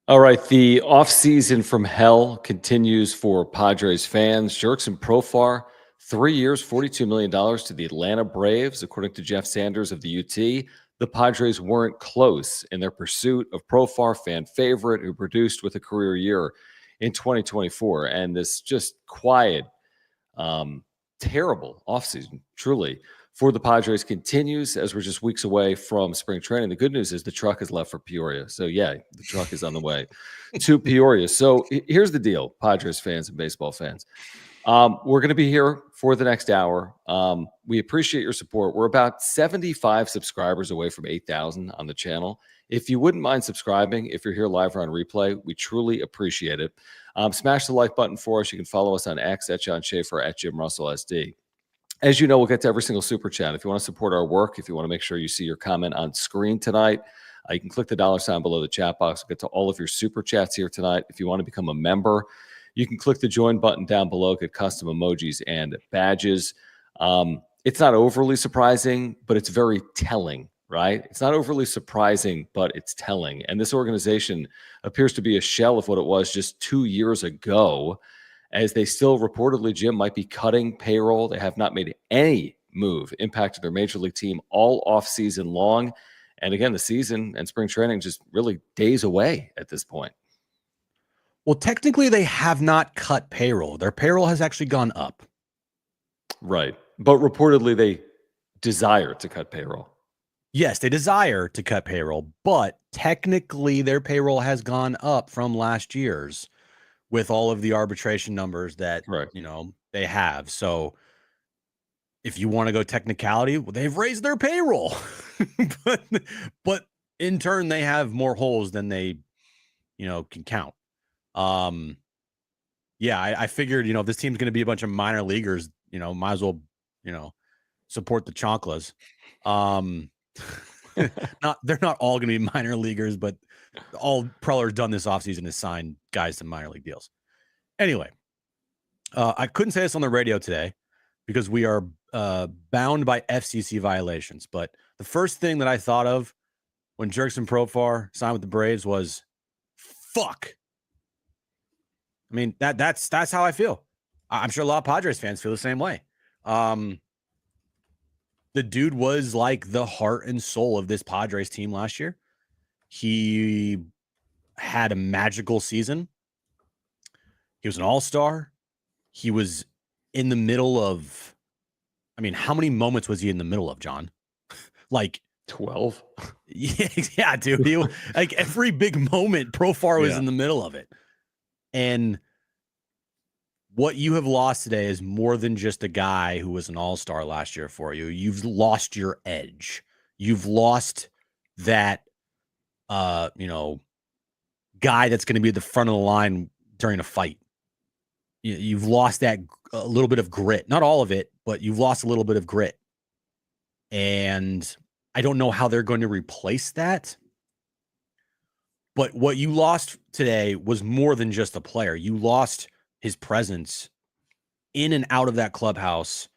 All right, the offseason from hell continues for Padres fans. Jurickson Profar, 3 years, $42 million to the Atlanta Braves. According to Jeff Sanders of the UT, the Padres weren't close in their pursuit of Profar, fan favorite, who produced with a career year in 2024. And this just quiet, terrible offseason, truly, for the Padres continues as we're just weeks away from spring training. The good news is the truck is left for Peoria. So, yeah, the truck is on the way to Peoria. So, here's the deal, Padres fans and baseball fans. We're going to be here for the next hour. We appreciate your support. We're about 75 subscribers away from 8,000 on the channel. If you wouldn't mind subscribing, if you're here live or on replay, we truly appreciate it. Smash the like button for us. You can follow us on X at John Schaefer, at Jim Russell SD. As you know, we'll get to every single super chat. If you want to support our work, if you want to make sure you see your comment on screen tonight, you can click the $ below the chat box. We'll get to all of your super chats here tonight. If you want to become a member, you can click the join button down below, get custom emojis and badges. It's not overly surprising, but it's very telling, right? It's not overly surprising, but it's telling. And this organization appears to be a shell of what it was just 2 years ago, as they still reportedly, Jim, might be cutting payroll. They have not made any move impacting their major league team all offseason long. And again, the season and spring training just really days away at this point. Well, technically, they have not cut payroll. Their payroll has actually gone up. Right. But reportedly, they desire to cut payroll. Yes, they desire to cut payroll, but technically, their payroll has gone up from last year's with all of the arbitration numbers that, they have. So if you want to go technicality, well, they've raised their payroll. but in turn, they have more holes than they, can count. Yeah, I figured, if this team's going to be a bunch of minor leaguers, might as well, support the Chonklas. They're not all going to be minor leaguers, but all Preller's done this offseason is sign guys to minor league deals. Anyway, I couldn't say this on the radio today because we are bound by FCC violations. But the first thing that I thought of when Jurickson Profar signed with the Braves was, fuck. I mean, that's how I feel. I'm sure a lot of Padres fans feel the same way. The dude was like the heart and soul of this Padres team last year. He had a magical season. He was an all-star. He was in the middle of, how many moments was he in the middle of, John? Like 12. Yeah, dude. Like every big moment, Profar was in the middle of it. And what you have lost today is more than just a guy who was an all-star last year for you. You've lost your edge. You've lost that, guy that's going to be at the front of the line during a fight. You've lost that a little bit of grit. Not all of it, but you've lost a little bit of grit. And I don't know how they're going to replace that. But what you lost today was more than just a player. You lost his presence in and out of that clubhouse,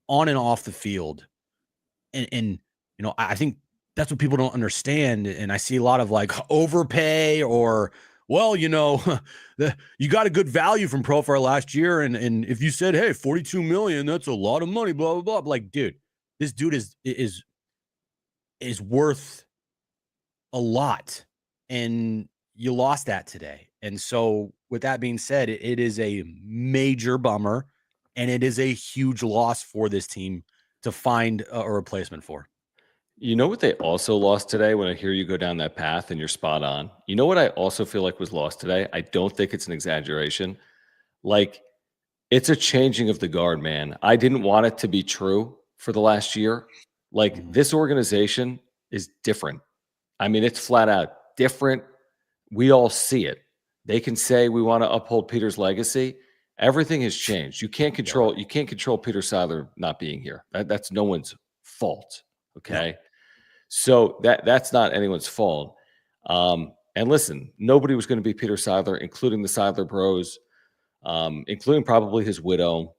on and off the field. And I think that's what people don't understand. And I see a lot of like overpay or, well, you got a good value from Profar last year. And if you said, hey, $42 million, that's a lot of money, blah, blah, blah. Like, dude, this dude is worth a lot. And you lost that today. And so with that being said, it is a major bummer and it is a huge loss for this team to find a replacement for. You know what they also lost today when I hear you go down that path and you're spot on? You know what I also feel like was lost today? I don't think it's an exaggeration. Like, it's a changing of the guard, man. I didn't want it to be true for the last year. Like, this organization is different. It's flat out different. We all see it. They can say we want to uphold Peter's legacy. Everything has changed. You can't control Peter Seidler not being here. That's no one's fault. Okay. No. So that's not anyone's fault. And listen, nobody was going to be Peter Seidler, including the Seidler bros, including probably his widow.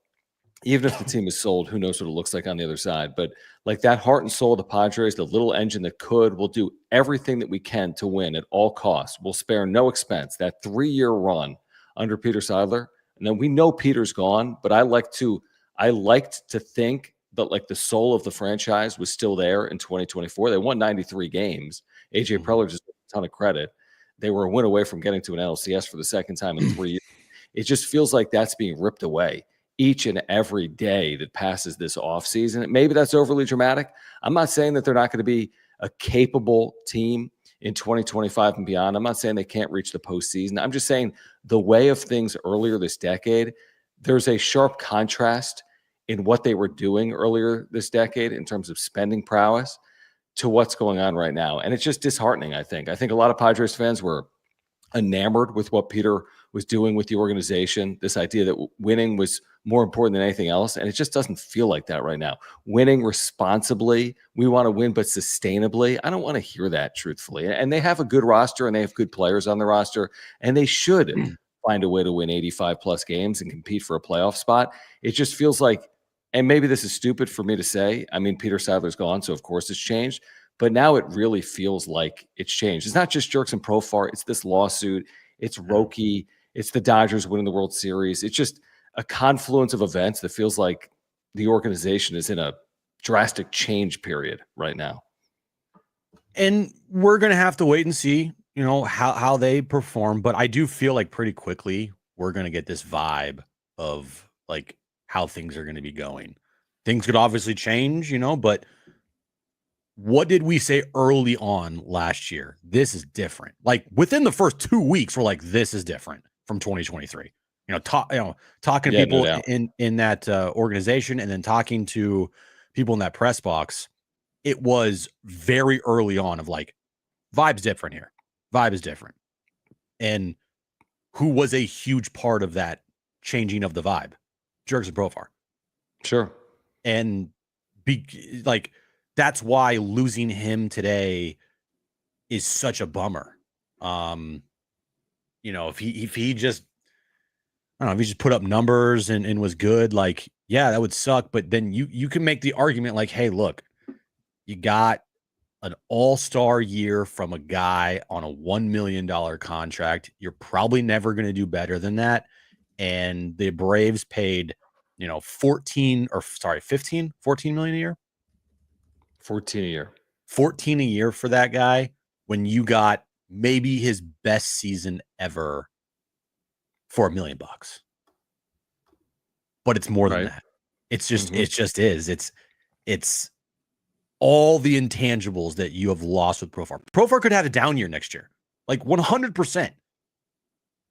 even if the team is sold, who knows what it looks like on the other side. But like that heart and soul of the Padres, the little engine that could, will do everything that we can to win at all costs. We'll spare no expense. That 3-year run under Peter Seidler, and then we know Peter's gone, but I liked to think that like the soul of the franchise was still there in 2024. They won 93 games. AJ Preller just a ton of credit. They were a win away from getting to an LCS for the second time in 3 years. It just feels like that's being ripped away each and every day that passes this offseason. Maybe that's overly dramatic. I'm not saying that they're not going to be a capable team in 2025 and beyond. I'm not saying they can't reach the postseason. I'm just saying the way of things earlier this decade, there's a sharp contrast in what they were doing earlier this decade in terms of spending prowess to what's going on right now. And it's just disheartening, I think. I think a lot of Padres fans were enamored with what Peter was doing with the organization, this idea that winning was more important than anything else. And it just doesn't feel like that right now. Winning responsibly, we want to win, but sustainably. I don't want to hear that, truthfully. And they have a good roster and they have good players on the roster, and they should find a way to win 85 plus games and compete for a playoff spot. It just feels like, and maybe this is stupid for me to say, I mean, Peter Seidler's gone, so of course it's changed. But now it really feels like it's changed. It's not just Jurickson Profar. It's this lawsuit. It's Roki. It's the Dodgers winning the World Series. It's just a confluence of events that feels like the organization is in a drastic change period right now. And we're going to have to wait and see, how they perform. But I do feel like pretty quickly we're going to get this vibe of like how things are going to be going. Things could obviously change, but what did we say early on last year? This is different. Like within the first 2 weeks, we're like, this is different from 2023. Talking to people in that organization, and then talking to people in that press box, it was very early on of like, vibe's different here. Vibe is different. And who was a huge part of that changing of the vibe? Jurickson Profar. Sure. And that's why losing him today is such a bummer. If he just, I don't know, if he just put up numbers and was good, like, yeah, that would suck. But then you can make the argument like, hey, look, you got an all-star year from a guy on a $1 million contract. You're probably never going to do better than that. And the Braves paid, 14 million a year. 14 a year. 14 a year for that guy when you got maybe his best season ever for $1 million. But it's more than that. It's just it just is. It's all the intangibles that you have lost with Profar. Profar could have a down year next year, like 100%.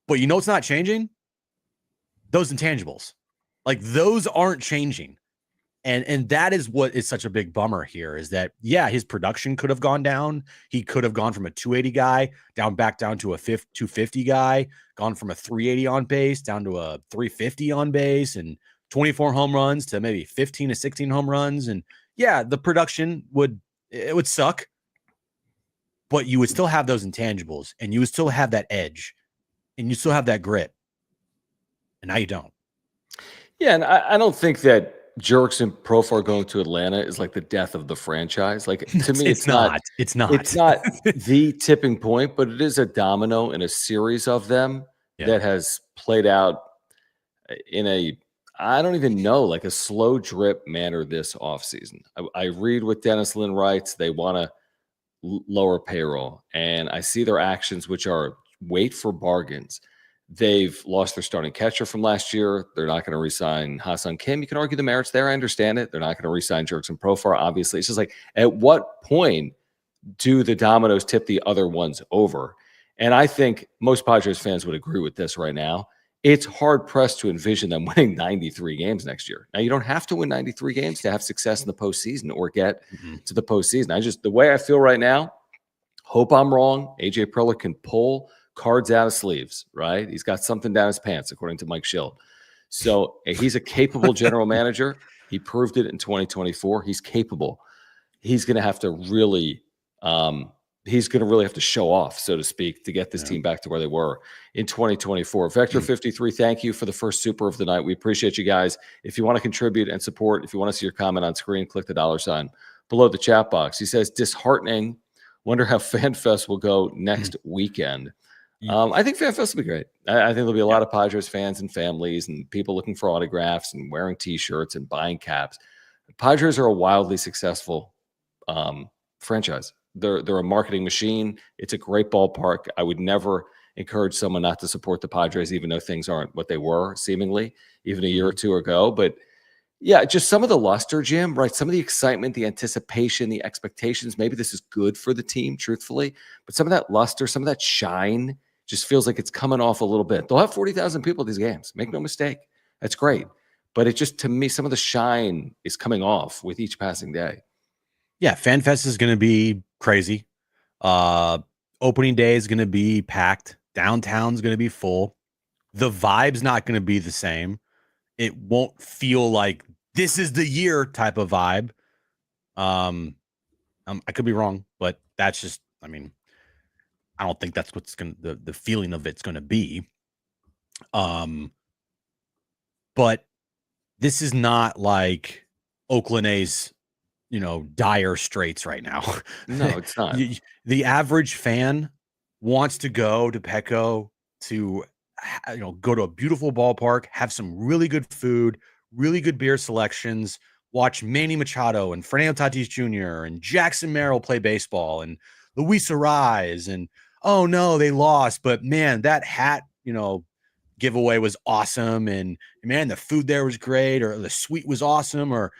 But it's not changing? Those intangibles. Like those aren't changing. And that is what is such a big bummer here, is that, yeah, his production could have gone down. He could have gone from a 280 guy back down to a 250 guy, gone from a 380 on base down to a 350 on base, and 24 home runs to maybe 15 to 16 home runs. And yeah, the production would suck, but you would still have those intangibles, and you would still have that edge, and you still have that grit. And now you don't. Yeah, and I don't think that Jurickson Profar going to Atlanta is like the death of the franchise. Like, to me, it's not the tipping point, but it is a domino in a series of them that has played out in I don't even know, like a slow drip manner this offseason. I read what Dennis Lynn writes. They want to lower payroll, and I see their actions, which are wait for bargains. They've lost their starting catcher from last year. They're not going to re-sign Ha-Seong Kim. You can argue the merits there. I understand it. They're not going to re-sign Jurickson Profar, obviously. It's just like, at what point do the dominoes tip the other ones over? And I think most Padres fans would agree with this right now. It's hard-pressed to envision them winning 93 games next year. Now, you don't have to win 93 games to have success in the postseason or get to the postseason. The way I feel right now, hope I'm wrong. AJ Preller can pull cards out of sleeves, right? He's got something down his pants, according to Mike Schild. So he's a capable general manager. He proved it in 2024. He's capable. He's going to have to really he's going to really have to show off, so to speak, to get this team back to where they were in 2024. Vector 53, thank you for the first super of the night. We appreciate you guys. If you want to contribute and support, if you want to see your comment on screen, click the $ below the chat box. He says, disheartening. Wonder how FanFest will go next weekend. I think FanFest will be great. I think there'll be a lot of Padres fans and families and people looking for autographs and wearing T-shirts and buying caps. Padres are a wildly successful franchise. They're a marketing machine. It's a great ballpark. I would never encourage someone not to support the Padres, even though things aren't what they were seemingly even a year or two ago. But yeah, just some of the luster, Jim, right? Some of the excitement, the anticipation, the expectations. Maybe this is good for the team, truthfully. But some of that luster, some of that shine just feels like it's coming off a little bit. They'll have 40,000 people at these games. Make no mistake. That's great. But it just, to me, some of the shine is coming off with each passing day. Yeah, FanFest is going to be crazy. Opening day is going to be packed. Downtown's going to be full. The vibe's not going to be the same. It won't feel like this is the year type of vibe. I could be wrong, but that's just, I mean, I don't think that's what's going to, the feeling of it's going to be. But this is not like Oakland A's, dire straits right now. No, it's not. The average fan wants to go to Petco to, go to a beautiful ballpark, have some really good food, really good beer selections, watch Manny Machado and Fernando Tatis Jr. and Jackson Merrill play baseball and Luis Ariz. And, oh no, they lost, but man, that hat, giveaway was awesome. And man, the food there was great, or the suite was awesome, or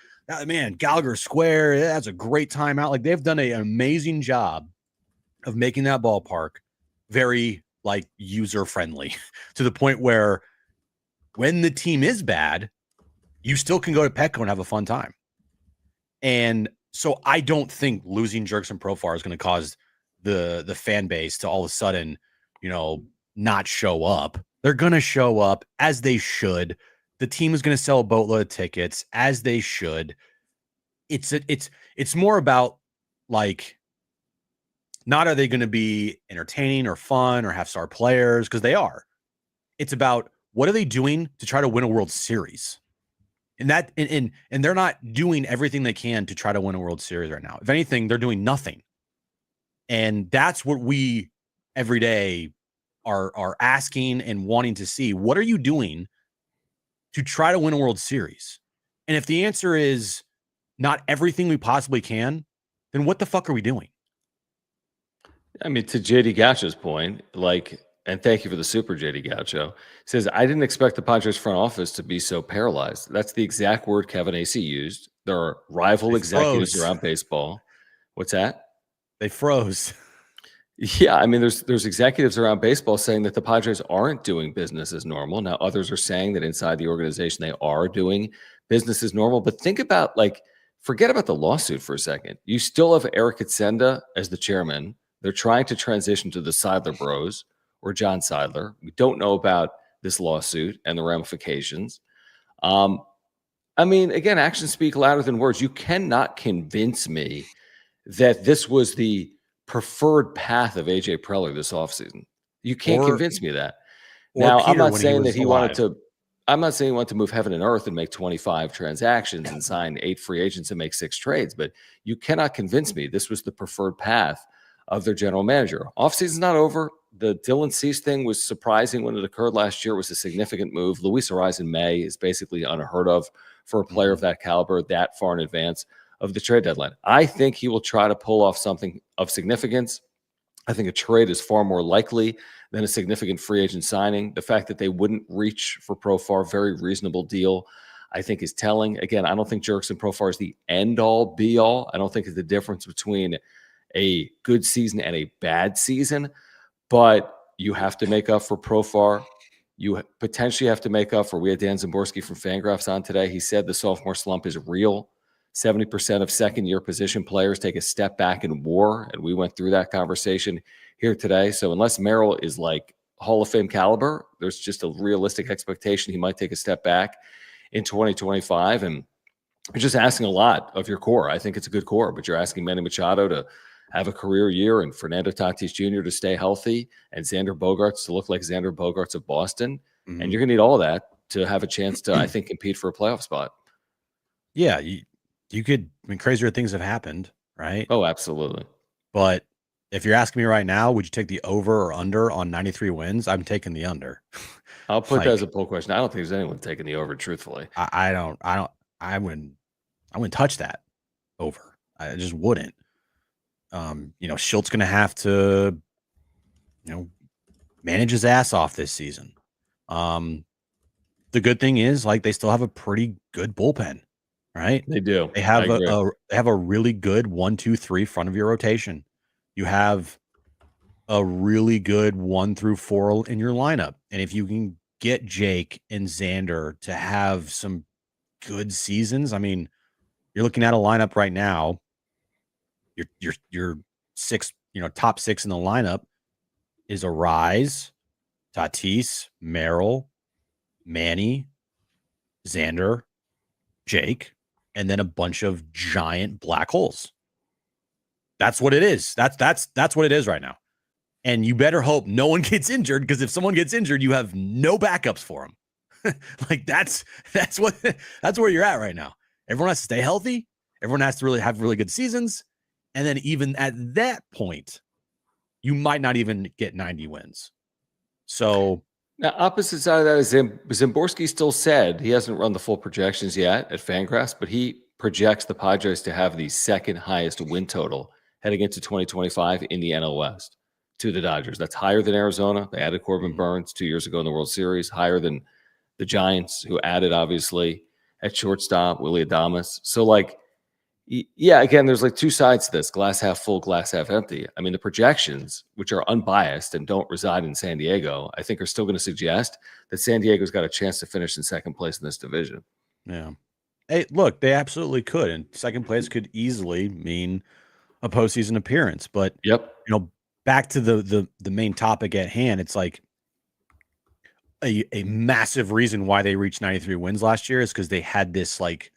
man, Gallagher Square, that's a great time out. Like, they've done an amazing job of making that ballpark very user friendly to the point where when the team is bad, you still can go to Petco and have a fun time. And so I don't think losing Jurickson Profar is going to cause the fan base to all of a sudden, not show up. They're going to show up, as they should. The team is going to sell a boatload of tickets, as they should. It's more about not are they going to be entertaining or fun or have star players, because they are. It's about what are they doing to try to win a World Series, and they're not doing everything they can to try to win a World Series right now. If anything, they're doing nothing, and that's what we every day are asking and wanting to see. What are you doing to try to win a World Series? And if the answer is not everything we possibly can, then what the fuck are we doing? I mean, to JD Gaucho's point, and thank you for the super, JD Gaucho, says, I didn't expect the Padres front office to be so paralyzed. That's the exact word Kevin Acee used. There are rival executives around baseball. What's that? They froze. Yeah, I mean, there's executives around baseball saying that the Padres aren't doing business as normal. Now, others are saying that inside the organization they are doing business as normal. But think about, forget about the lawsuit for a second. You still have Eric Katsenda as the chairman. They're trying to transition to the Seidler Bros or John Seidler. We don't know about this lawsuit and the ramifications. I mean, again, actions speak louder than words. You cannot convince me that this was the preferred path of AJ Preller this offseason. You can't convince me of that. Now, I'm not saying that he wanted to move heaven and earth and make 25 transactions and sign 8 free agents and make 6 trades, but you cannot convince me this was the preferred path of their general manager. Offseason's not over. The Dylan Cease thing was surprising when it occurred last year. It was a significant move. Luis Ariz in May is basically unheard of for a player of that caliber that far in advance of the trade deadline. I think he will try to pull off something of significance. I think a trade is far more likely than a significant free agent signing. The fact that they wouldn't reach for Profar, very reasonable deal, I think is telling. Again, I don't think Jurickson Profar is the end-all, be-all. I don't think it's the difference between a good season and a bad season, but you have to make up for Profar. You potentially have to make up for, we had Dan Zimborski from Fangraphs on today. He said the sophomore slump is real. 70% of second-year position players take a step back in WAR, and we went through that conversation here today. So unless Merrill is Hall of Fame caliber, there's just a realistic expectation he might take a step back in 2025. And you're just asking a lot of your core. I think it's a good core, but you're asking Manny Machado to have a career year and Fernando Tatis Jr. to stay healthy and Xander Bogaerts to look like Xander Bogaerts of Boston. Mm-hmm. And you're going to need all that to have a chance to, I think, compete for a playoff spot. Yeah, you could. I mean, crazier things have happened, right? Oh, absolutely. But if you're asking me right now, would you take the over or under on 93 wins? I'm taking the under. I'll put that as a poll question. I don't think there's anyone taking the over, truthfully. I wouldn't touch that over. I just wouldn't. Schultz going to have to, manage his ass off this season. The good thing is, like, they still have a pretty good bullpen, right? They do. They have a really good 1, 2, 3 front of your rotation. You have a really good 1 through 4 in your lineup, and if you can get Jake and Xander to have some good seasons, I mean, you're looking at a lineup right now. Your 6, top 6 in the lineup is Arise, Tatis, Merrill, Manny, Xander, Jake, and then a bunch of giant black holes. That's what it is. That's what it is right now. And you better hope no one gets injured, because if someone gets injured, you have no backups for them. Like that's where you're at right now. Everyone has to stay healthy. Everyone has to really have really good seasons. And then even at that point, you might not even get 90 wins. So now, opposite side of that is Zimborski still said he hasn't run the full projections yet at Fangraphs, but he projects the Padres to have the second highest win total heading into 2025 in the NL West to the Dodgers. That's higher than Arizona. They added Corbin Burns 2 years ago in the World Series, higher than the Giants, who added, obviously, at shortstop, Willie Adames. So, like, yeah, again, there's like two sides to this: glass half full, glass half empty. I mean, the projections, which are unbiased and don't reside in San Diego, I think are still going to suggest that San Diego's got a chance to finish in second place in this division. Yeah. Hey, look, they absolutely could. And second place could easily mean a postseason appearance. But, back to the main topic at hand, it's like a massive reason why they reached 93 wins last year is because they had this, like,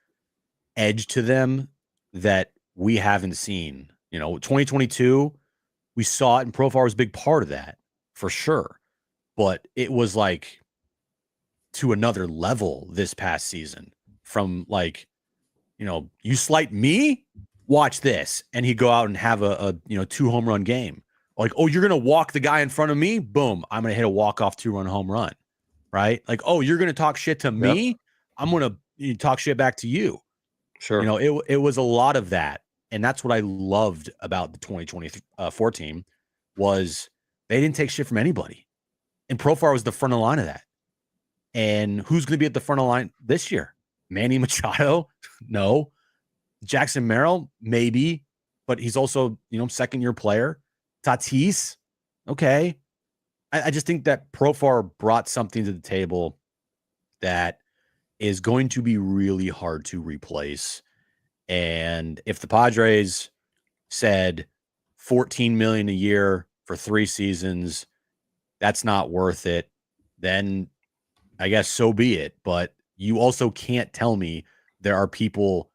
edge to them that we haven't seen. 2022, we saw it, and Profar was a big part of that for sure. But it was like to another level this past season, from like, you slight me, watch this. And he'd go out and have a 2 home run game. Like, oh, you're going to walk the guy in front of me. Boom. I'm going to hit a walk-off 2-run home run. Right. Like, oh, you're going to talk shit to me. I'm going to talk shit back to you. Sure. It was a lot of that. And that's what I loved about the 2024 team, was they didn't take shit from anybody. And Profar was the front of the line of that. And who's going to be at the front of the line this year? Manny Machado? No. Jackson Merrill? Maybe. But he's also, second-year player. Tatis? Okay. I just think that Profar brought something to the table that is going to be really hard to replace. And if the Padres said $14 million a year for 3 seasons, that's not worth it, then I guess so be it. But you also can't tell me there are people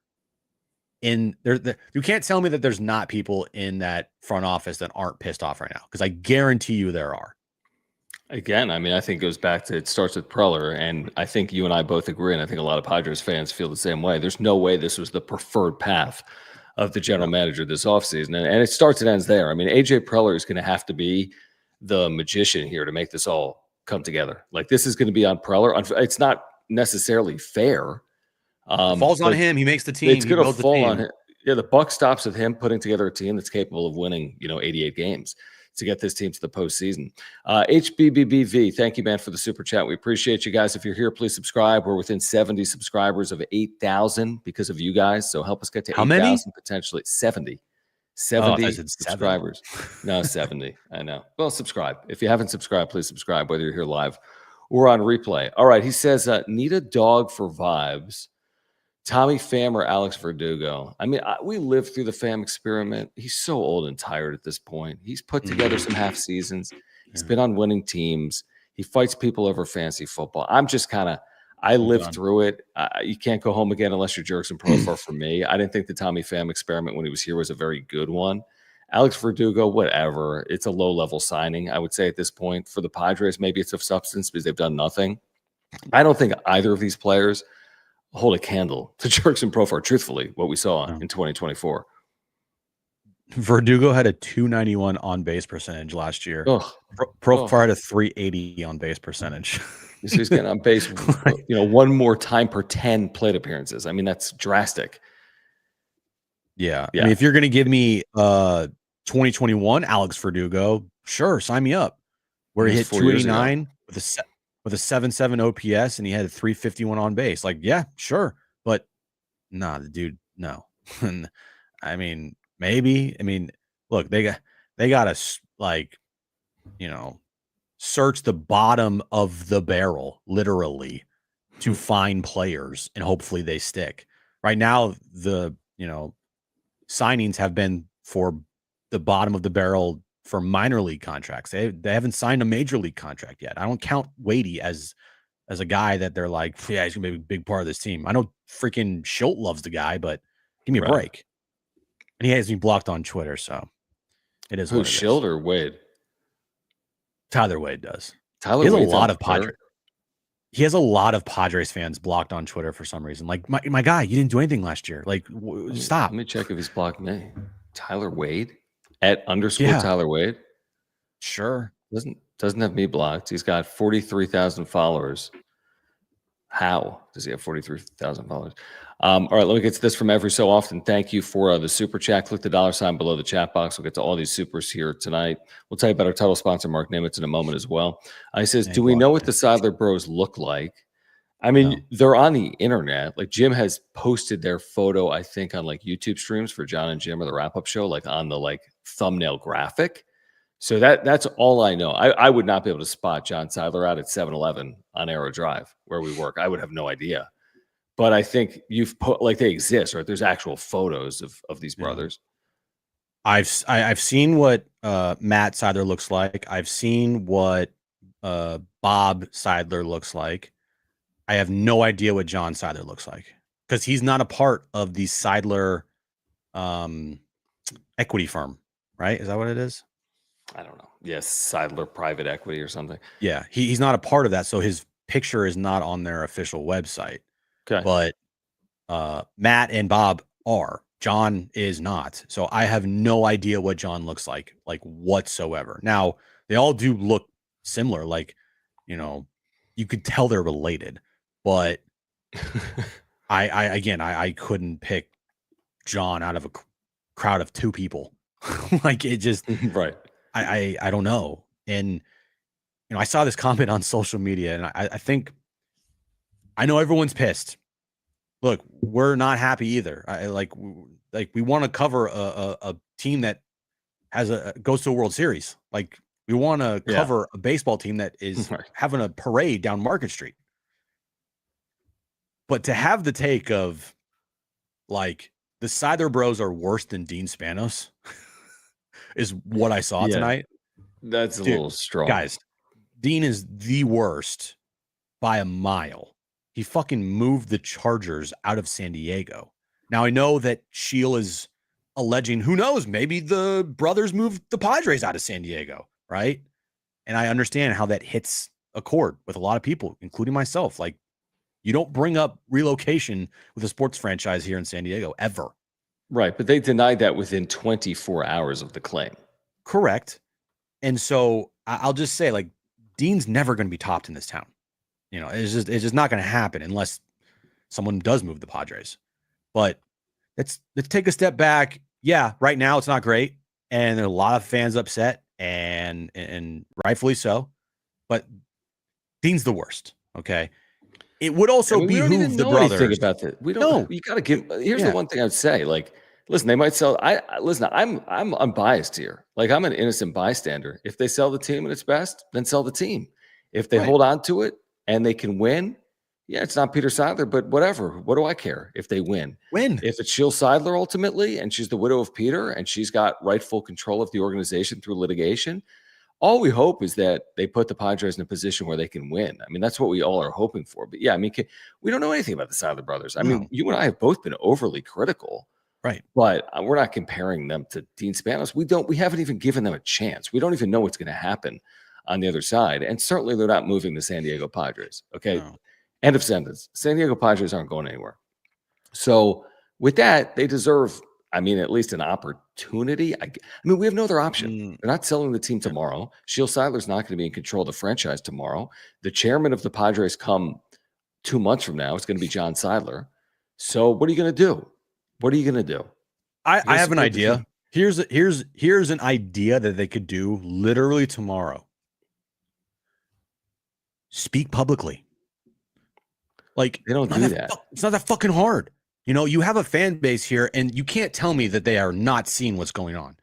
in there. You can't tell me that there's not people in that front office that aren't pissed off right now, because I guarantee you there are. Again, I mean, I think it goes back to, it starts with Preller, and I think you and I both agree, and I think a lot of Padres fans feel the same way. There's no way this was the preferred path of the general manager this offseason, and it starts and ends there. I mean, AJ Preller is going to have to be the magician here to make this all come together. Like, this is going to be on Preller. It's not necessarily fair. It falls on him. He makes the team. It's going to fall on him. Yeah, the buck stops with him putting together a team that's capable of winning, 88 games to get this team to the postseason. HBBBV, thank you, man, for the super chat. We appreciate you guys. If you're here, please subscribe. We're within 70 subscribers of 8,000 because of you guys. So help us get to 8,000 potentially. 70 subscribers. No, 70. I know. Well, subscribe. If you haven't subscribed, please subscribe, whether you're here live or on replay. All right. He says, need a dog for vibes. Tommy Pham or Alex Verdugo? I mean, we lived through the Pham experiment. He's so old and tired at this point. He's put together some half seasons. He's been on winning teams. He fights people over fantasy football. I'm just I lived through it. You can't go home again unless you're Jurickson Profar for me. I didn't think the Tommy Pham experiment when he was here was a very good one. Alex Verdugo, whatever. It's a low-level signing, I would say at this point. For the Padres, maybe it's of substance because they've done nothing. I don't think either of these players hold a candle to Jurickson Profar, truthfully, what we saw in 2024. Verdugo had a 291 on-base percentage last year. Profar had a 380 on-base percentage. So he's getting on base, one more time per 10 plate appearances. I mean, that's drastic. Yeah. I mean, if you're going to give me 2021 Alex Verdugo, sure, sign me up. Where he hit 289 with a 7.7 OPS and he had a 351 on base. Like, yeah, sure. But nah, the dude, no. I mean, maybe. I mean, look, they got to search the bottom of the barrel, literally, to find players, and hopefully they stick. Right now, the signings have been for the bottom of the barrel for minor league contracts. They haven't signed a major league contract yet. I don't count Wadey as a guy that they're like, yeah, he's gonna be a big part of this team. I know freaking Schultz loves the guy, but give me a break. And he has me blocked on Twitter, so it is. Who's Schultz or Wade? Tyler Wade does. Tyler he has Wade's a lot of Padres. He has a lot of Padres fans blocked on Twitter for some reason. Like, my guy, you didn't do anything last year. Like, stop. Let me check if he's blocked me. Tyler Wade at _ Tyler Wade. Sure. Doesn't have me blocked. He's got 43,000 followers. How does he have 43,000 followers? All right, let me get to this from every so often. Thank you for the super chat. Click the $ below the chat box. We'll get to all these supers here tonight. We'll tell you about our title sponsor, Mark Nimitz, in a moment as well. He says, do we know what the Seidler Bros look like? I mean, they're on the internet. Like, Jim has posted their photo, I think, on like YouTube streams for John and Jim or the wrap-up show, like on the like thumbnail graphic. So that's all I know. I would not be able to spot John Seidler out at 7-Eleven on Arrow Drive where we work. I would have no idea. But I think you've put like they exist, right? There's actual photos of these brothers. I've seen what Matt Seidler looks like. I've seen what Bob Seidler looks like. I have no idea what John Seidler looks like because he's not a part of the Seidler equity firm, right? Is that what it is? I don't know. Yes, Seidler Private Equity or something. Yeah, he's not a part of that, so his picture is not on their official website. Okay. But Matt and Bob are. John is not. So I have no idea what John looks like whatsoever. Now, they all do look similar. Like, you could tell they're related. But I couldn't pick John out of a crowd of two people. Like, it just right. I don't know. And I saw this comment on social media, and I think I know everyone's pissed. Look, we're not happy either. We want to cover a team that goes to a World Series. Like, we want to cover a baseball team that is having a parade down Market Street. But to have the take of like the Seidler Bros are worse than Dean Spanos is what I saw tonight. That's a little strong. Guys, Dean is the worst by a mile. He fucking moved the Chargers out of San Diego. Now, I know that Sheil is alleging, who knows, maybe the brothers moved the Padres out of San Diego, right? And I understand how that hits a chord with a lot of people, including myself. Like, you don't bring up relocation with a sports franchise here in San Diego, ever. Right, but they denied that within 24 hours of the claim. Correct. And so I'll just say, like, Dean's never going to be topped in this town. It's just not going to happen unless someone does move the Padres. But let's take a step back. Yeah, right now it's not great, and there are a lot of fans upset, and rightfully so. But Dean's the worst. Okay, it would also behoove the brothers. Think about that. We don't know. You got to give. Here's the one thing I'd say. Like, listen, they might sell. I'm unbiased here. Like, I'm an innocent bystander. If they sell the team at its best, then sell the team. If they hold on to it and they can win, it's not Peter Seidler, but whatever. What do I care if they win? If it's Sheil Seidler ultimately, and she's the widow of Peter, and she's got rightful control of the organization through litigation, all we hope is that they put the Padres in a position where they can win. I mean, that's what we all are hoping for. But yeah, I mean, we don't know anything about the Seidler brothers. I mean, you and I have both been overly critical Right. But we're not comparing them to Dean Spanos. We haven't even given them a chance. We don't even know what's going to happen on the other side. And certainly they're not moving the San Diego Padres. Okay. No. End of sentence. San Diego Padres aren't going anywhere. So with that, they deserve, I mean, at least an opportunity. I mean, we have no other option. They're not selling the team tomorrow. Sheil Seidler's not going to be in control of the franchise tomorrow. The chairman of the Padres come 2 months from now. It's going to be John Seidler. So what are you going to do? What are you going to do? I have an idea. Here's an idea that they could do literally tomorrow. Speak publicly. Like, they don't do that. It's not that fucking hard. You know, you have a fan base here, and you can't tell me that they are not seeing what's going on.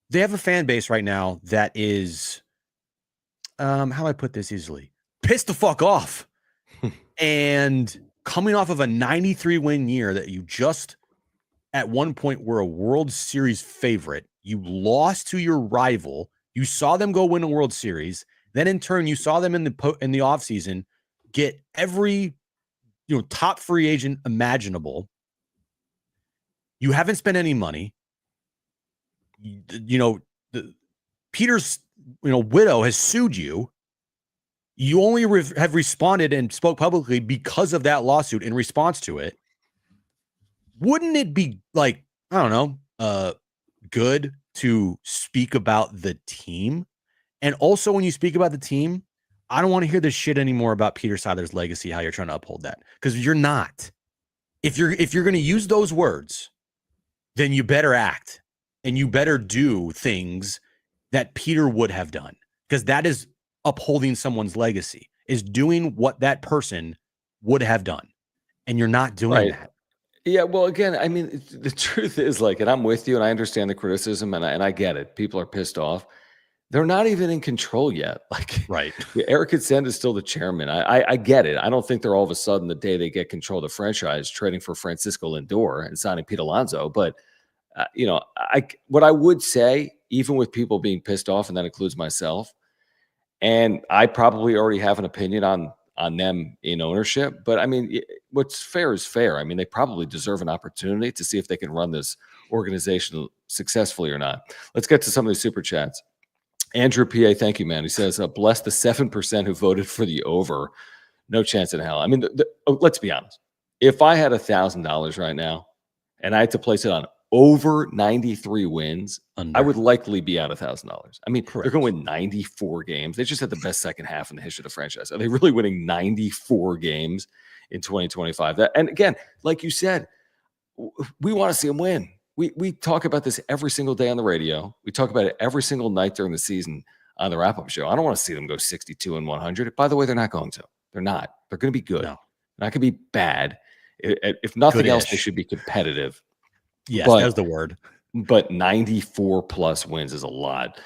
They have a fan base right now that is, how do I put this easily? Pissed the fuck off. And coming off of a 93-win year that you just, at one point, were a World Series favorite. You lost to your rival. You saw them go win a World Series. Then, in turn, you saw them in the offseason get every top free agent imaginable. You haven't spent any money. Peter's widow has sued you. You only have responded and spoke publicly because of that lawsuit in response to it. Wouldn't it be like, I don't know, good to speak about the team? And also, when you speak about the team, I don't want to hear this shit anymore about Peter Seidler's legacy, how you're trying to uphold that, because you're not. If you're going to use those words, then you better act and you better do things that Peter would have done, because that is upholding someone's legacy, is doing what that person would have done, and you're not doing that. Yeah, well, again, I mean, the truth is, like, and I'm with you, and I understand the criticism, and I get it. People are pissed off. They're not even in control yet. Like, right. Eric Consent is still the chairman. I get it. I don't think they're all of a sudden, the day they get control of the franchise, trading for Francisco Lindor and signing Pete Alonso. But, what I would say, even with people being pissed off, and that includes myself, and I probably already have an opinion on them in ownership. But I mean, what's fair is fair. I mean, they probably deserve an opportunity to see if they can run this organization successfully or not. Let's get to some of these super chats. Andrew PA, thank you, man. He says, bless the 7% who voted for the over. No chance in hell. I mean, let's be honest. If I had $1,000 right now and I had to place it on over 93 wins, I would likely be out $1,000. I mean, Correct. They're going to win 94 games. They just had the best second half in the history of the franchise. Are they really winning 94 games in 2025? And again, like you said, we want to see them win. We talk about this every single day on the radio. We talk about it every single night during the season on the wrap-up show. I don't want to see them go 62-100. By the way, they're not going to. They're not. They're going to be good. No. They're not going to be bad. If nothing else, they should be competitive. Yes, that's the word. But 94 plus wins is a lot.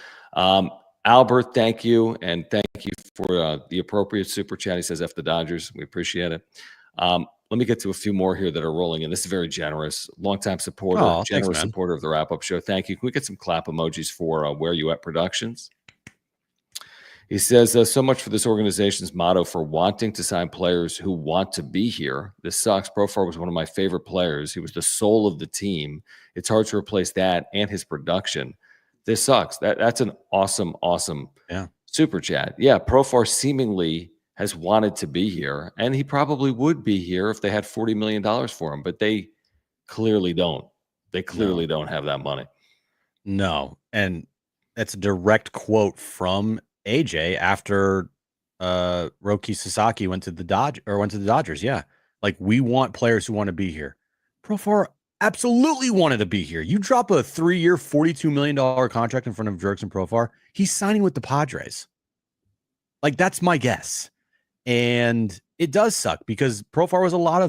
Albert, thank you. And thank you for the appropriate super chat. He says, F the Dodgers. We appreciate it. Let me get to a few more here that are rolling in. This is very generous. Longtime supporter, generous supporter of the wrap-up show. Thank you. Can we get some clap emojis for Where You At Productions? He says, so much for this organization's motto for wanting to sign players who want to be here. This sucks. Profar was one of my favorite players. He was the soul of the team. It's hard to replace that and his production. This sucks. That's an awesome super chat. Yeah, Profar seemingly has wanted to be here, and he probably would be here if they had $40 million for him, but they clearly don't. They clearly don't have that money. No, and that's a direct quote from AJ after Roki Sasaki went to the Dodgers. Yeah, like, we want players who want to be here. Profar absolutely wanted to be here. You drop a 3-year, $42 million contract in front of Jurickson Profar, he's signing with the Padres. Like, that's my guess. And it does suck because Profar was a lot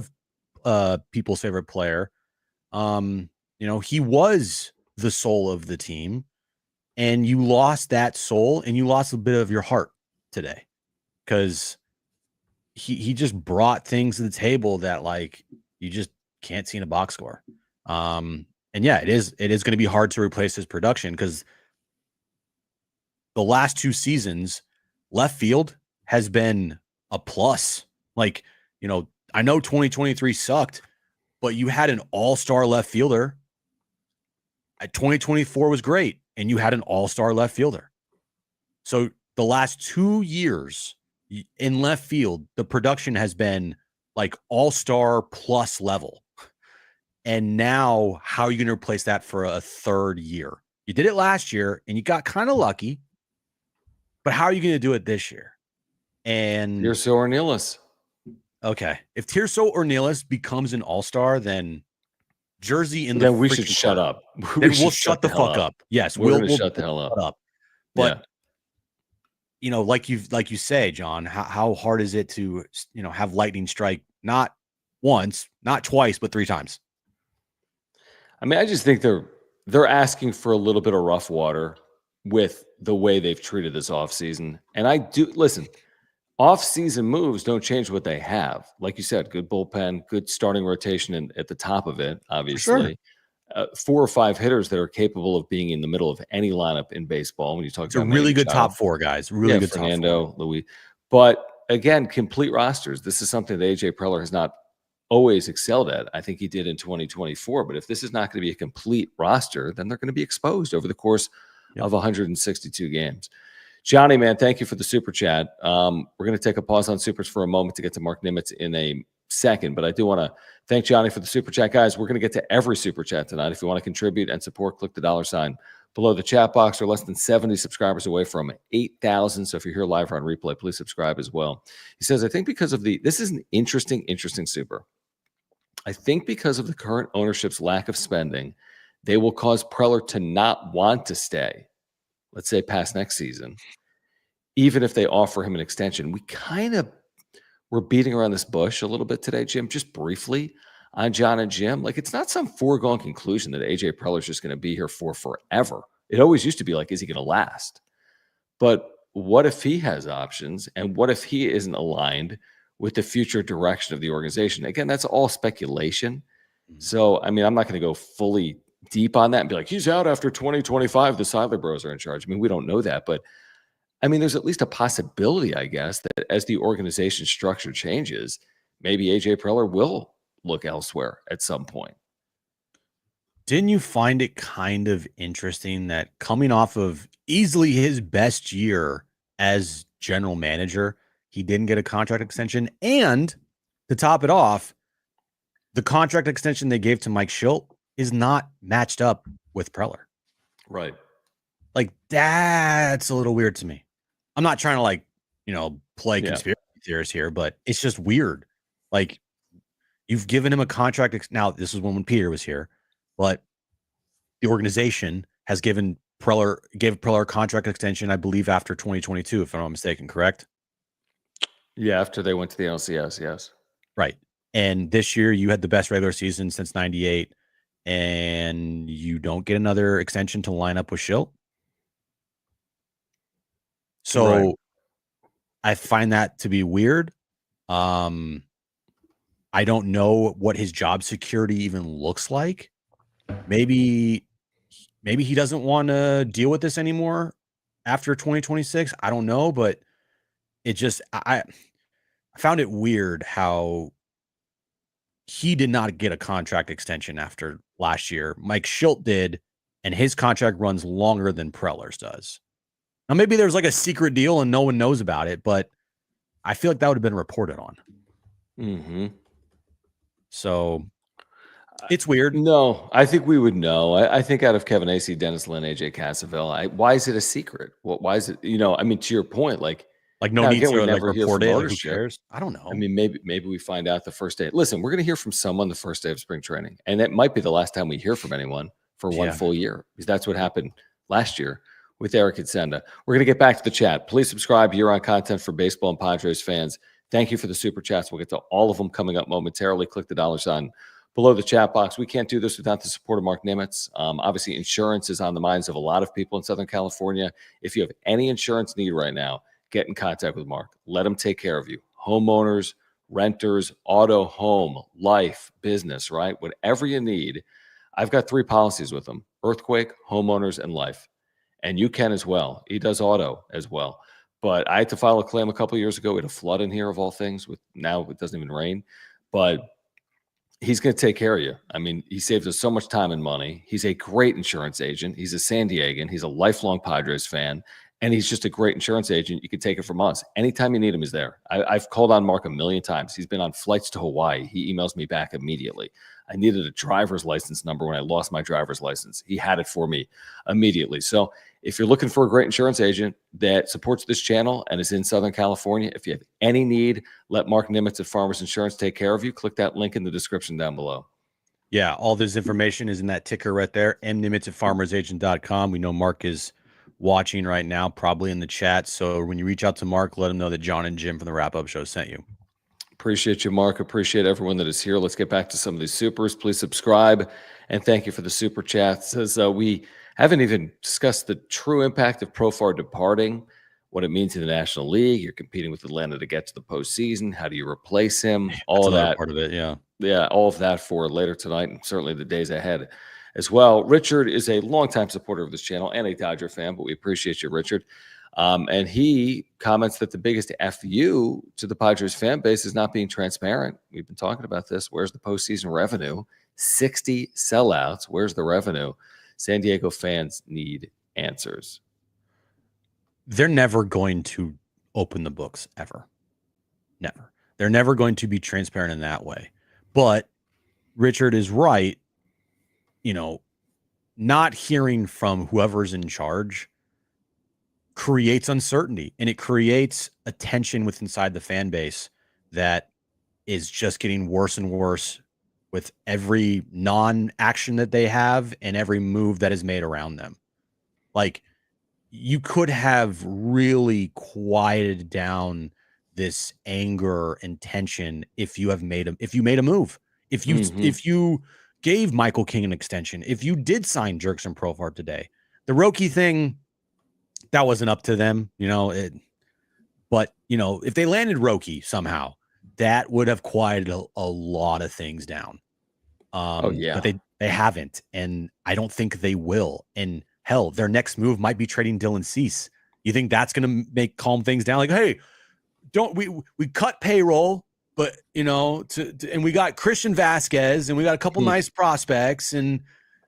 of people's favorite player. He was the soul of the team, and you lost that soul and you lost a bit of your heart today because he just brought things to the table that, like, you just can't see in a box score. And yeah, it is going to be hard to replace his production because the last 2 seasons, left field has been a plus. Like, I know 2023 sucked, but you had an all-star left fielder. 2024 was great, and you had an all-star left fielder. So the last 2 years in left field, the production has been like all-star plus level. And now how are you going to replace that for a third year? You did it last year, and you got kind of lucky, but how are you going to do it this year? And Tirso or Nealis. Okay. If Tirso or Nealis becomes an all-star, then Jersey in then we should shut up. Then we'll shut the fuck up. Yes, we'll shut the hell up. But you know, like you say, John, how hard is it to, you know, have lightning strike not once, not twice, but 3 times? I mean, I just think they're asking for a little bit of rough water with the way they've treated this offseason. And I do listen. Off-season moves don't change what they have. Like you said, good bullpen, good starting rotation at the top of it, obviously. Sure. 4 or 5 hitters that are capable of being in the middle of any lineup in baseball. When you talk about really good top 4 guys, really good Fernando, top 4. Luis. But again, complete rosters. This is something that AJ Preller has not always excelled at. I think he did in 2024. But if this is not going to be a complete roster, then they're going to be exposed over the course of 162 games. Johnny, man, thank you for the super chat. We're going to take a pause on supers for a moment to get to Mark Nimitz in a second, but I do want to thank Johnny for the super chat. Guys, we're going to get to every super chat tonight. If you want to contribute and support, click the $ below the chat box. We're less than 70 subscribers away from 8,000. So if you're here live or on replay, please subscribe as well. He says, I think because of this is an interesting super. I think because of the current ownership's lack of spending, they will cause Preller to not want to stay, let's say past next season, even if they offer him an extension. We kind of were beating around this bush a little bit today, Jim, just briefly on John and Jim. Like, it's not some foregone conclusion that AJ Preller is just going to be here for forever. It always used to be like, is he going to last? But what if he has options? And what if he isn't aligned with the future direction of the organization? Again, that's all speculation. So, I mean, I'm not going to go fully deep on that and be like, he's out after 2025. The Seidler Bros are in charge. I mean, we don't know that, but I mean, there's at least a possibility, I guess, that as the organization structure changes, maybe AJ Preller will look elsewhere at some point. Didn't you find it kind of interesting that coming off of easily his best year as general manager, he didn't get a contract extension? And to top it off, the contract extension they gave to Mike Schilt is not matched up with Preller. Right. Like, that's a little weird to me. I'm not trying to, like, you know, play conspiracy theorists here, but it's just weird. Like, you've given him a contract. Now, this is when Peter was here, but the organization has gave Preller a contract extension, I believe, after 2022, if I'm not mistaken, correct? Yeah, after they went to the LCS, yes. Right. And this year you had the best regular season since 98, and you don't get another extension to line up with Schilt. So I find that to be weird. I don't know what his job security even looks like. Maybe he doesn't want to deal with this anymore after 2026. I don't know, but it just, I found it weird how he did not get a contract extension after last year. Mike Schilt did, and his contract runs longer than Preller's does. Now, maybe there's like a secret deal and no one knows about it, but I feel like that would have been reported on. Mm-hmm. So it's weird. No, I think we would know. I think out of Kevin Acee, Dennis Lynn, AJ Cassavell, why is it a secret? Why is it, you know, I mean, to your point, like no need to like report it. Like, who cares? I don't know. I mean, maybe we find out the first day. Listen, we're going to hear from someone the first day of spring training, and that might be the last time we hear from anyone for one full year, because that's what happened last year with Eric Edsenda. We're going to get back to the chat. Please subscribe. You're on content for baseball and Padres fans. Thank you for the super chats. We'll get to all of them coming up momentarily. Click the $ below the chat box. We can't do this without the support of Mark Nimitz. Obviously, insurance is on the minds of a lot of people in Southern California. If you have any insurance need right now, get in contact with Mark. Let him take care of you. Homeowners, renters, auto, home, life, business, right? Whatever you need. I've got 3 policies with him: earthquake, homeowners, and life. And you can as well. He does auto as well. But I had to file a claim a couple of years ago. We had a flood in here, of all things. Now it doesn't even rain. But he's going to take care of you. I mean, he saves us so much time and money. He's a great insurance agent. He's a San Diegan. He's a lifelong Padres fan. And he's just a great insurance agent. You can take it from us. Anytime you need him, he's there. I've called on Mark a million times. He's been on flights to Hawaii. He emails me back immediately. I needed a driver's license number when I lost my driver's license. He had it for me immediately. So if you're looking for a great insurance agent that supports this channel and is in Southern California, if you have any need, let Mark Nimitz at Farmers Insurance take care of you. Click that link in the description down below. Yeah, all this information is in that ticker right there, mnimitz at farmersagent.com. We know Mark is watching right now, probably in the chat. So when you reach out to Mark, let him know that John and Jim from the Wrap Up Show sent you. Appreciate you, Mark. Appreciate everyone that is here. Let's get back to some of these supers. Please subscribe. And thank you for the super chats. As we haven't even discussed the true impact of Profar departing, what it means in the National League. You're competing with Atlanta to get to the postseason. How do you replace him? All of that. Part of it, yeah. Yeah, all of that for later tonight and certainly the days ahead as well. Richard is a longtime supporter of this channel and a Dodger fan, but we appreciate you, Richard. And he comments that the biggest FU to the Padres fan base is not being transparent. We've been talking about this. Where's the postseason revenue? 60 sellouts. Where's the revenue? San Diego fans need answers. They're never going to open the books, ever. Never. They're never going to be transparent in that way. But Richard is right. You know, not hearing from whoever's in charge creates uncertainty, and it creates a tension with inside the fan base that is just getting worse and worse with every non-action that they have and every move that is made around them. Like, you could have really quieted down this anger and tension if you made a move, if you gave Michael King an extension, if you did sign Jurickson Profar today. The Roki thing, that wasn't up to them, but if they landed Roki somehow, that would have quieted a lot of things down. But they haven't, and I don't think they will. And hell, their next move might be trading Dylan Cease. You think that's going to calm things down? Like, hey, we cut payroll, but and we got Christian Vasquez, and we got a couple nice prospects, and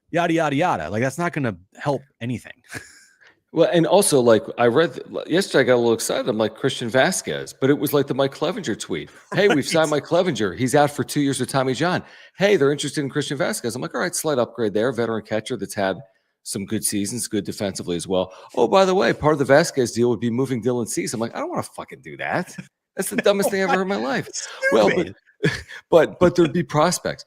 yada yada yada. Like, that's not going to help anything. Well, and also, like, I read yesterday, I got a little excited. I'm like, Christian Vasquez, but it was like the Mike Clevenger tweet. Hey, we've signed Mike Clevenger. He's out for 2 years with Tommy John. Hey, they're interested in Christian Vasquez. I'm like, all right, slight upgrade there. Veteran catcher that's had some good seasons, good defensively as well. Oh, by the way, part of the Vasquez deal would be moving Dylan Cease. I'm like, I don't want to fucking do that. That's the dumbest thing I've ever heard in my life. Well, but there'd be prospects.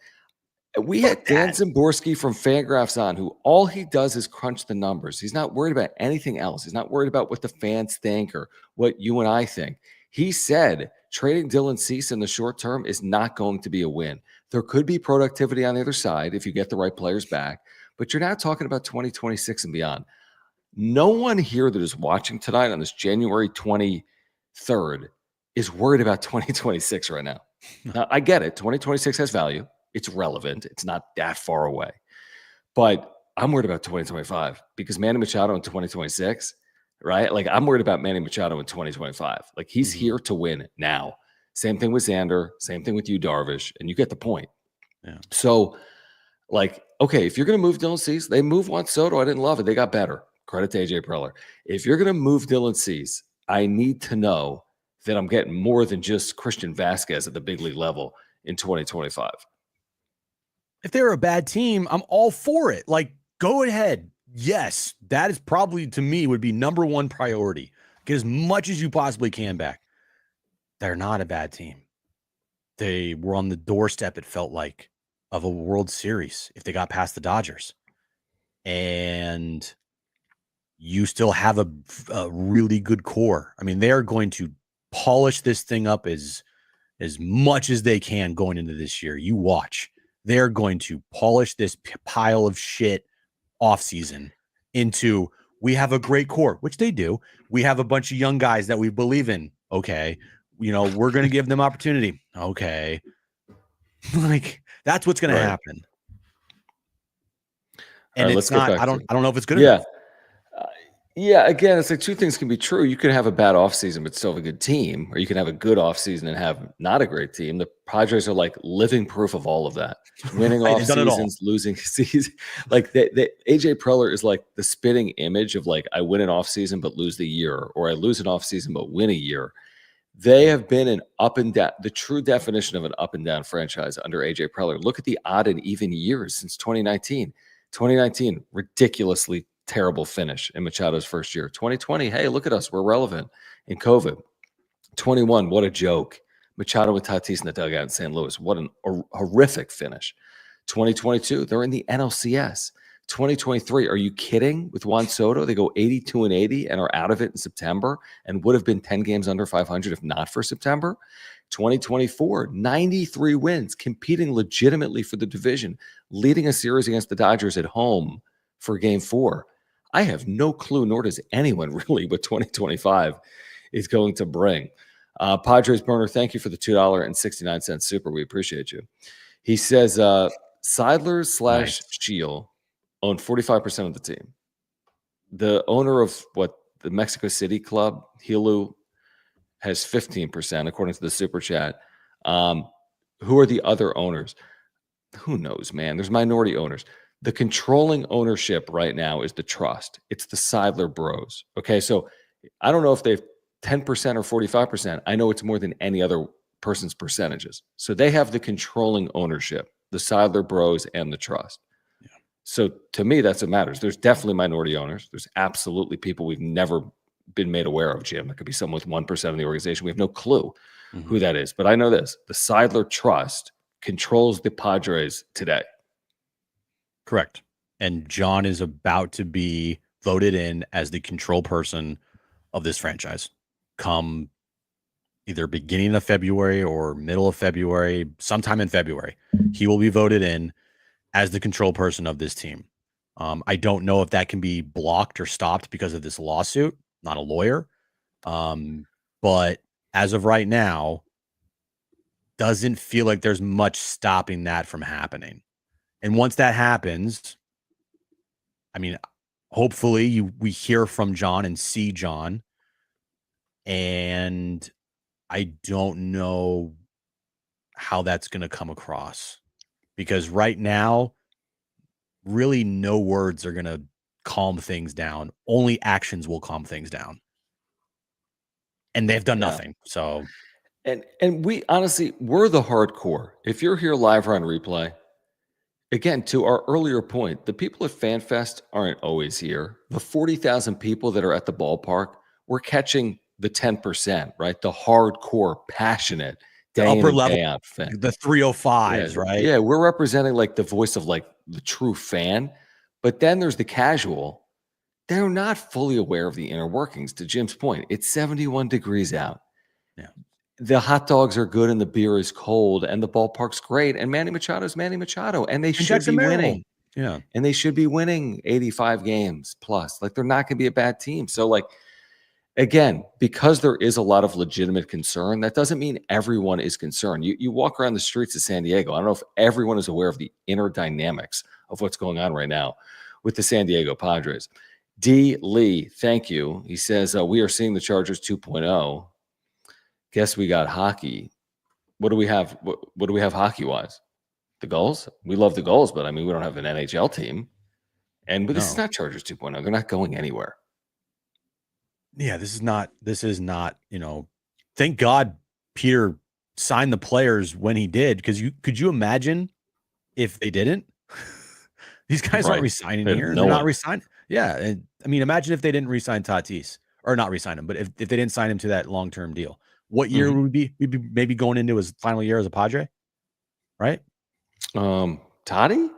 We had Dan Zimborski from Fangraphs on, who all he does is crunch the numbers. He's not worried about anything else. He's not worried about what the fans think or what you and I think. He said trading Dylan Cease in the short term is not going to be a win. There could be productivity on the other side if you get the right players back, but you're now talking about 2026 and beyond. No one here that is watching tonight on this January 23rd is worried about 2026 right now. Now, I get it. 2026 has value. It's relevant. It's not that far away. But I'm worried about 2025 because Manny Machado in 2026, right? Like, I'm worried about Manny Machado in 2025. Like, he's here to win now. Same thing with Xander. Same thing with you, Darvish. And you get the point. Yeah. So, like, okay, if you're going to move Dylan Cease, they moved Juan Soto. I didn't love it. They got better. Credit to AJ Preller. If you're going to move Dylan Cease, I need to know that I'm getting more than just Christian Vasquez at the big league level in 2025. If they're a bad team, I'm all for it. Like, go ahead. Yes, that is probably, to me, would be number one priority. Get as much as you possibly can back. They're not a bad team. They were on the doorstep, it felt like, of a World Series if they got past the Dodgers. And you still have a really good core. I mean, they're going to polish this thing up as much as they can going into this year. You watch. They're going to polish this pile of shit offseason into, we have a great core, which they do. We have a bunch of young guys that we believe in. Okay. We're going to give them opportunity. Okay. Like, that's what's going to happen. And it's not, I don't know if it's good enough. Yeah, again, it's like two things can be true. You can have a bad offseason but still have a good team, or you can have a good offseason and have not a great team. The Padres are like living proof of all of that. Winning Right, off they've done it all. seasons, losing seasons. Like AJ Preller is like the spitting image of like I win an off season but lose the year, or I lose an off season but win a year. They have been an up and down, the true definition of an up and down franchise under AJ Preller. Look at the odd and even years since 2019. 2019, ridiculously terrible finish in Machado's first year. 2020, hey, look at us. We're relevant in COVID. 21, what a joke. Machado with Tatis in the dugout in St. Louis. What a horrific finish. 2022, they're in the NLCS. 2023, are you kidding? With Juan Soto, they go 82 and 80 and are out of it in September and would have been 10 games under 500 if not for September. 2024, 93 wins, competing legitimately for the division, leading a series against the Dodgers at home for game 4. I have no clue, nor does anyone really, what 2025 is going to bring. Padres Burner, thank you for the $2.69 super. We appreciate you. He says Seidler / Scheel own 45% of the team. The owner of the Mexico City club, Hilu, has 15%, according to the super chat. Who are the other owners? Who knows, man? There's minority owners. The controlling ownership right now is the trust. It's the Seidler Bros. Okay, so I don't know if they've 10% or 45%. I know it's more than any other person's percentages. So they have the controlling ownership, the Seidler Bros and the trust. Yeah. So to me, that's what matters. There's definitely minority owners. There's absolutely people we've never been made aware of, Jim. It could be someone with 1% of the organization. We have no clue who that is. But I know this. The Seidler Trust controls the Padres today. Correct. And John is about to be voted in as the control person of this franchise come either beginning of February or middle of February, sometime in February. He will be voted in as the control person of this team. I don't know if that can be blocked or stopped because of this lawsuit. Not a lawyer. But as of right now, doesn't feel like there's much stopping that from happening. And once that happens, I mean, hopefully we hear from John and see John. And I don't know how that's going to come across, because right now, really no words are going to calm things down. Only actions will calm things down. And they've done nothing. So, and we honestly, we're the hardcore. If you're here live or on replay, again, to our earlier point, the people at FanFest aren't always here. The 40,000 people that are at the ballpark, we're catching the 10%, right? The hardcore, passionate, the day in upper and level, day out fan. the 305s, right? Yeah, we're representing like the voice of like the true fan. But then there's the casual. They're not fully aware of the inner workings. To Jim's point, it's 71 degrees out. Yeah. The hot dogs are good and the beer is cold and the ballpark's great. And Manny Machado's Manny Machado. And they should be winning. Yeah. And they should be winning 85 games plus. Like they're not going to be a bad team. So like, again, because there is a lot of legitimate concern, that doesn't mean everyone is concerned. You walk around the streets of San Diego. I don't know if everyone is aware of the inner dynamics of what's going on right now with the San Diego Padres. D. Lee, thank you. He says, we are seeing the Chargers 2.0. Guess we got hockey. What do we have? What do we have hockey-wise? The Gulls? We love the Gulls, but I mean, we don't have an NHL team. But this is not Chargers 2.0. They're not going anywhere. Yeah, this is not, thank God Peter signed the players when he did, because could you imagine if they didn't? These guys aren't resigning here. They're not resigning. Yeah. And I mean, imagine if they didn't resign Tatis, or not resign him, but if they didn't sign him to that long-term deal, what year would we'd be maybe going into his final year as a Padre, right? Toddy?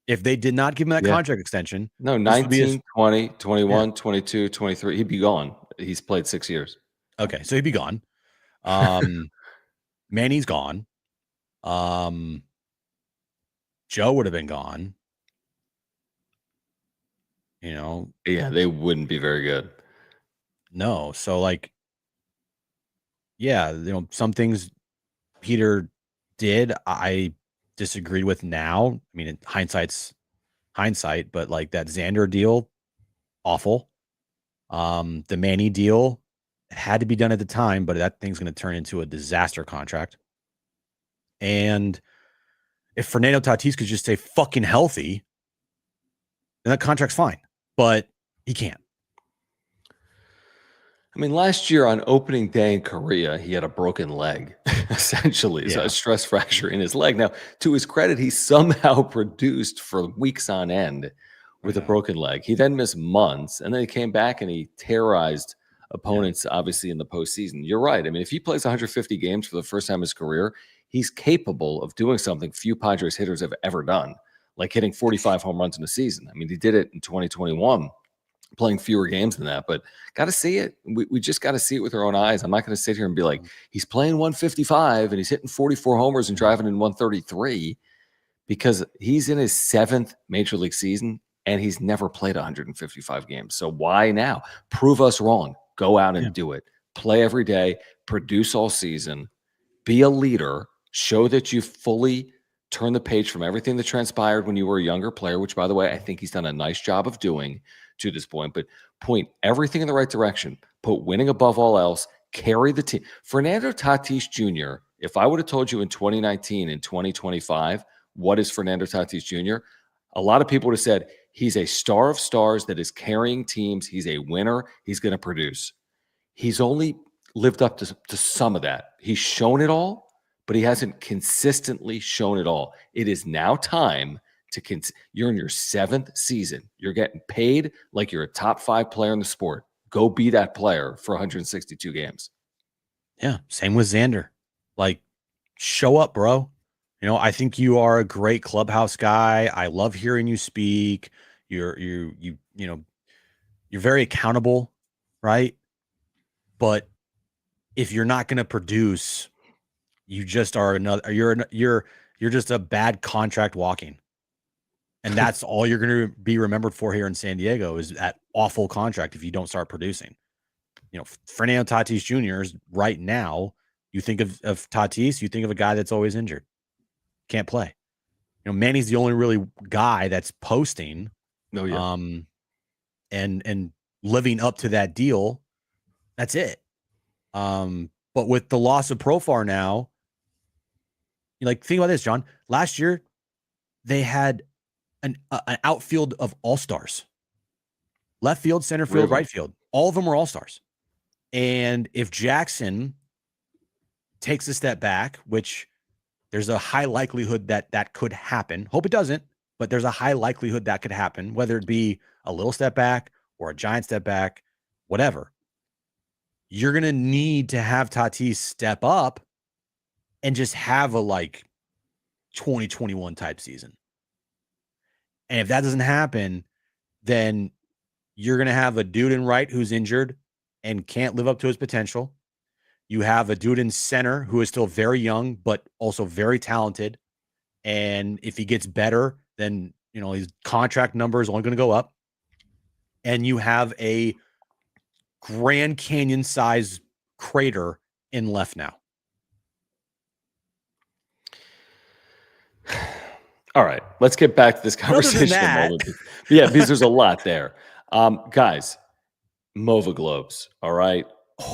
If they did not give him that contract extension. No, 19, 20, 21, 22, 23. He'd be gone. He's played 6 years. Okay, so he'd be gone. Manny's gone. Joe would have been gone. Yeah, they wouldn't be very good. No. So like, yeah, some things Peter did, I disagreed with now. I mean, hindsight's hindsight, but like that Xander deal, awful. The Manny deal had to be done at the time, but that thing's going to turn into a disaster contract. And if Fernando Tatis could just stay fucking healthy, then that contract's fine. But he can't. I mean, last year on opening day in Korea, he had a broken leg, essentially, so a stress fracture in his leg. Now, to his credit, he somehow produced for weeks on end with a broken leg. He then missed months, and then he came back and he terrorized opponents, obviously, in the postseason. You're right. I mean, if he plays 150 games for the first time in his career, he's capable of doing something few Padres hitters have ever done, like hitting 45 home runs in a season. I mean, he did it in 2021. Playing fewer games than that, but got to see it. We just got to see it with our own eyes. I'm not going to sit here and be like, he's playing 155 and he's hitting 44 homers and driving in 133, because he's in his 7th major league season and he's never played 155 games. So why now? Prove us wrong. Go out and do it. Play every day, produce all season, be a leader, show that you fully turn the page from everything that transpired when you were a younger player, which, by the way, I think he's done a nice job of doing to this point, but point everything in the right direction, put winning above all else, carry the team. Fernando Tatis Jr., if I would have told you in 2019 and 2025, what is Fernando Tatis Jr., a lot of people would have said he's a star of stars that is carrying teams. He's a winner. He's going to produce. He's only lived up to some of that. He's shown it all, but he hasn't consistently shown it all. It is now time to you're in your 7th season. You're getting paid like you're a top 5 player in the sport. Go be that player for 162 games. Yeah, same with Xander. Like, show up, bro. You know, I think you are a great clubhouse guy. I love hearing you speak. You're very accountable, right? But if you're not going to produce, you just are you're just a bad contract walking. And that's all you're going to be remembered for here in San Diego, is that awful contract if you don't start producing. You know, Fernando Tatis Jr. is right now, you think of Tatis, you think of a guy that's always injured, can't play. You know, Manny's the only really guy that's posting. Oh, yeah. And living up to that deal. That's it. But with the loss of Profar now, like, think about this, John. Last year, they had an outfield of all-stars. Left field, center field, right field. All of them were all-stars. And if Jackson takes a step back, which there's a high likelihood that could happen. Hope it doesn't, but there's a high likelihood that could happen, whether it be a little step back or a giant step back, whatever. You're going to need to have Tatis step up and just have a 2021 type season. And if that doesn't happen, then you're going to have a dude in right who's injured and can't live up to his potential. You have a dude in center who is still very young, but also very talented. And if he gets better, then, his contract number is only going to go up. And you have a Grand Canyon size crater in left now. All right, let's get back to this conversation a moment. Yeah, because there's a lot there. Guys, Mova Globes, all right?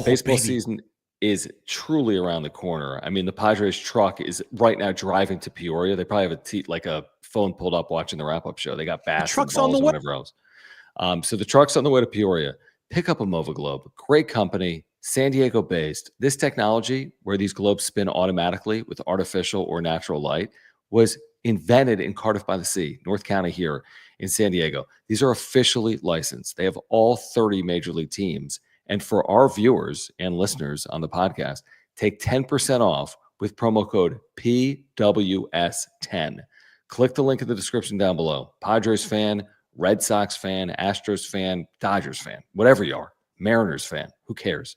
Baseball season is truly around the corner. I mean, the Padres truck is right now driving to Peoria. They probably have a phone pulled up watching the wrap-up show. They got bats and balls and whatever else. So the truck's on the way to Peoria. Pick up a Mova Globe. Great company, San Diego-based. This technology, where these globes spin automatically with artificial or natural light, was invented in Cardiff by the Sea, North County here in San Diego. These are officially licensed. They have all 30 major league teams. And for our viewers and listeners on the podcast, take 10% off with promo code PWS10. Click the link in the description down below. Padres fan, Red Sox fan, Astros fan, Dodgers fan, whatever you are, Mariners fan, who cares?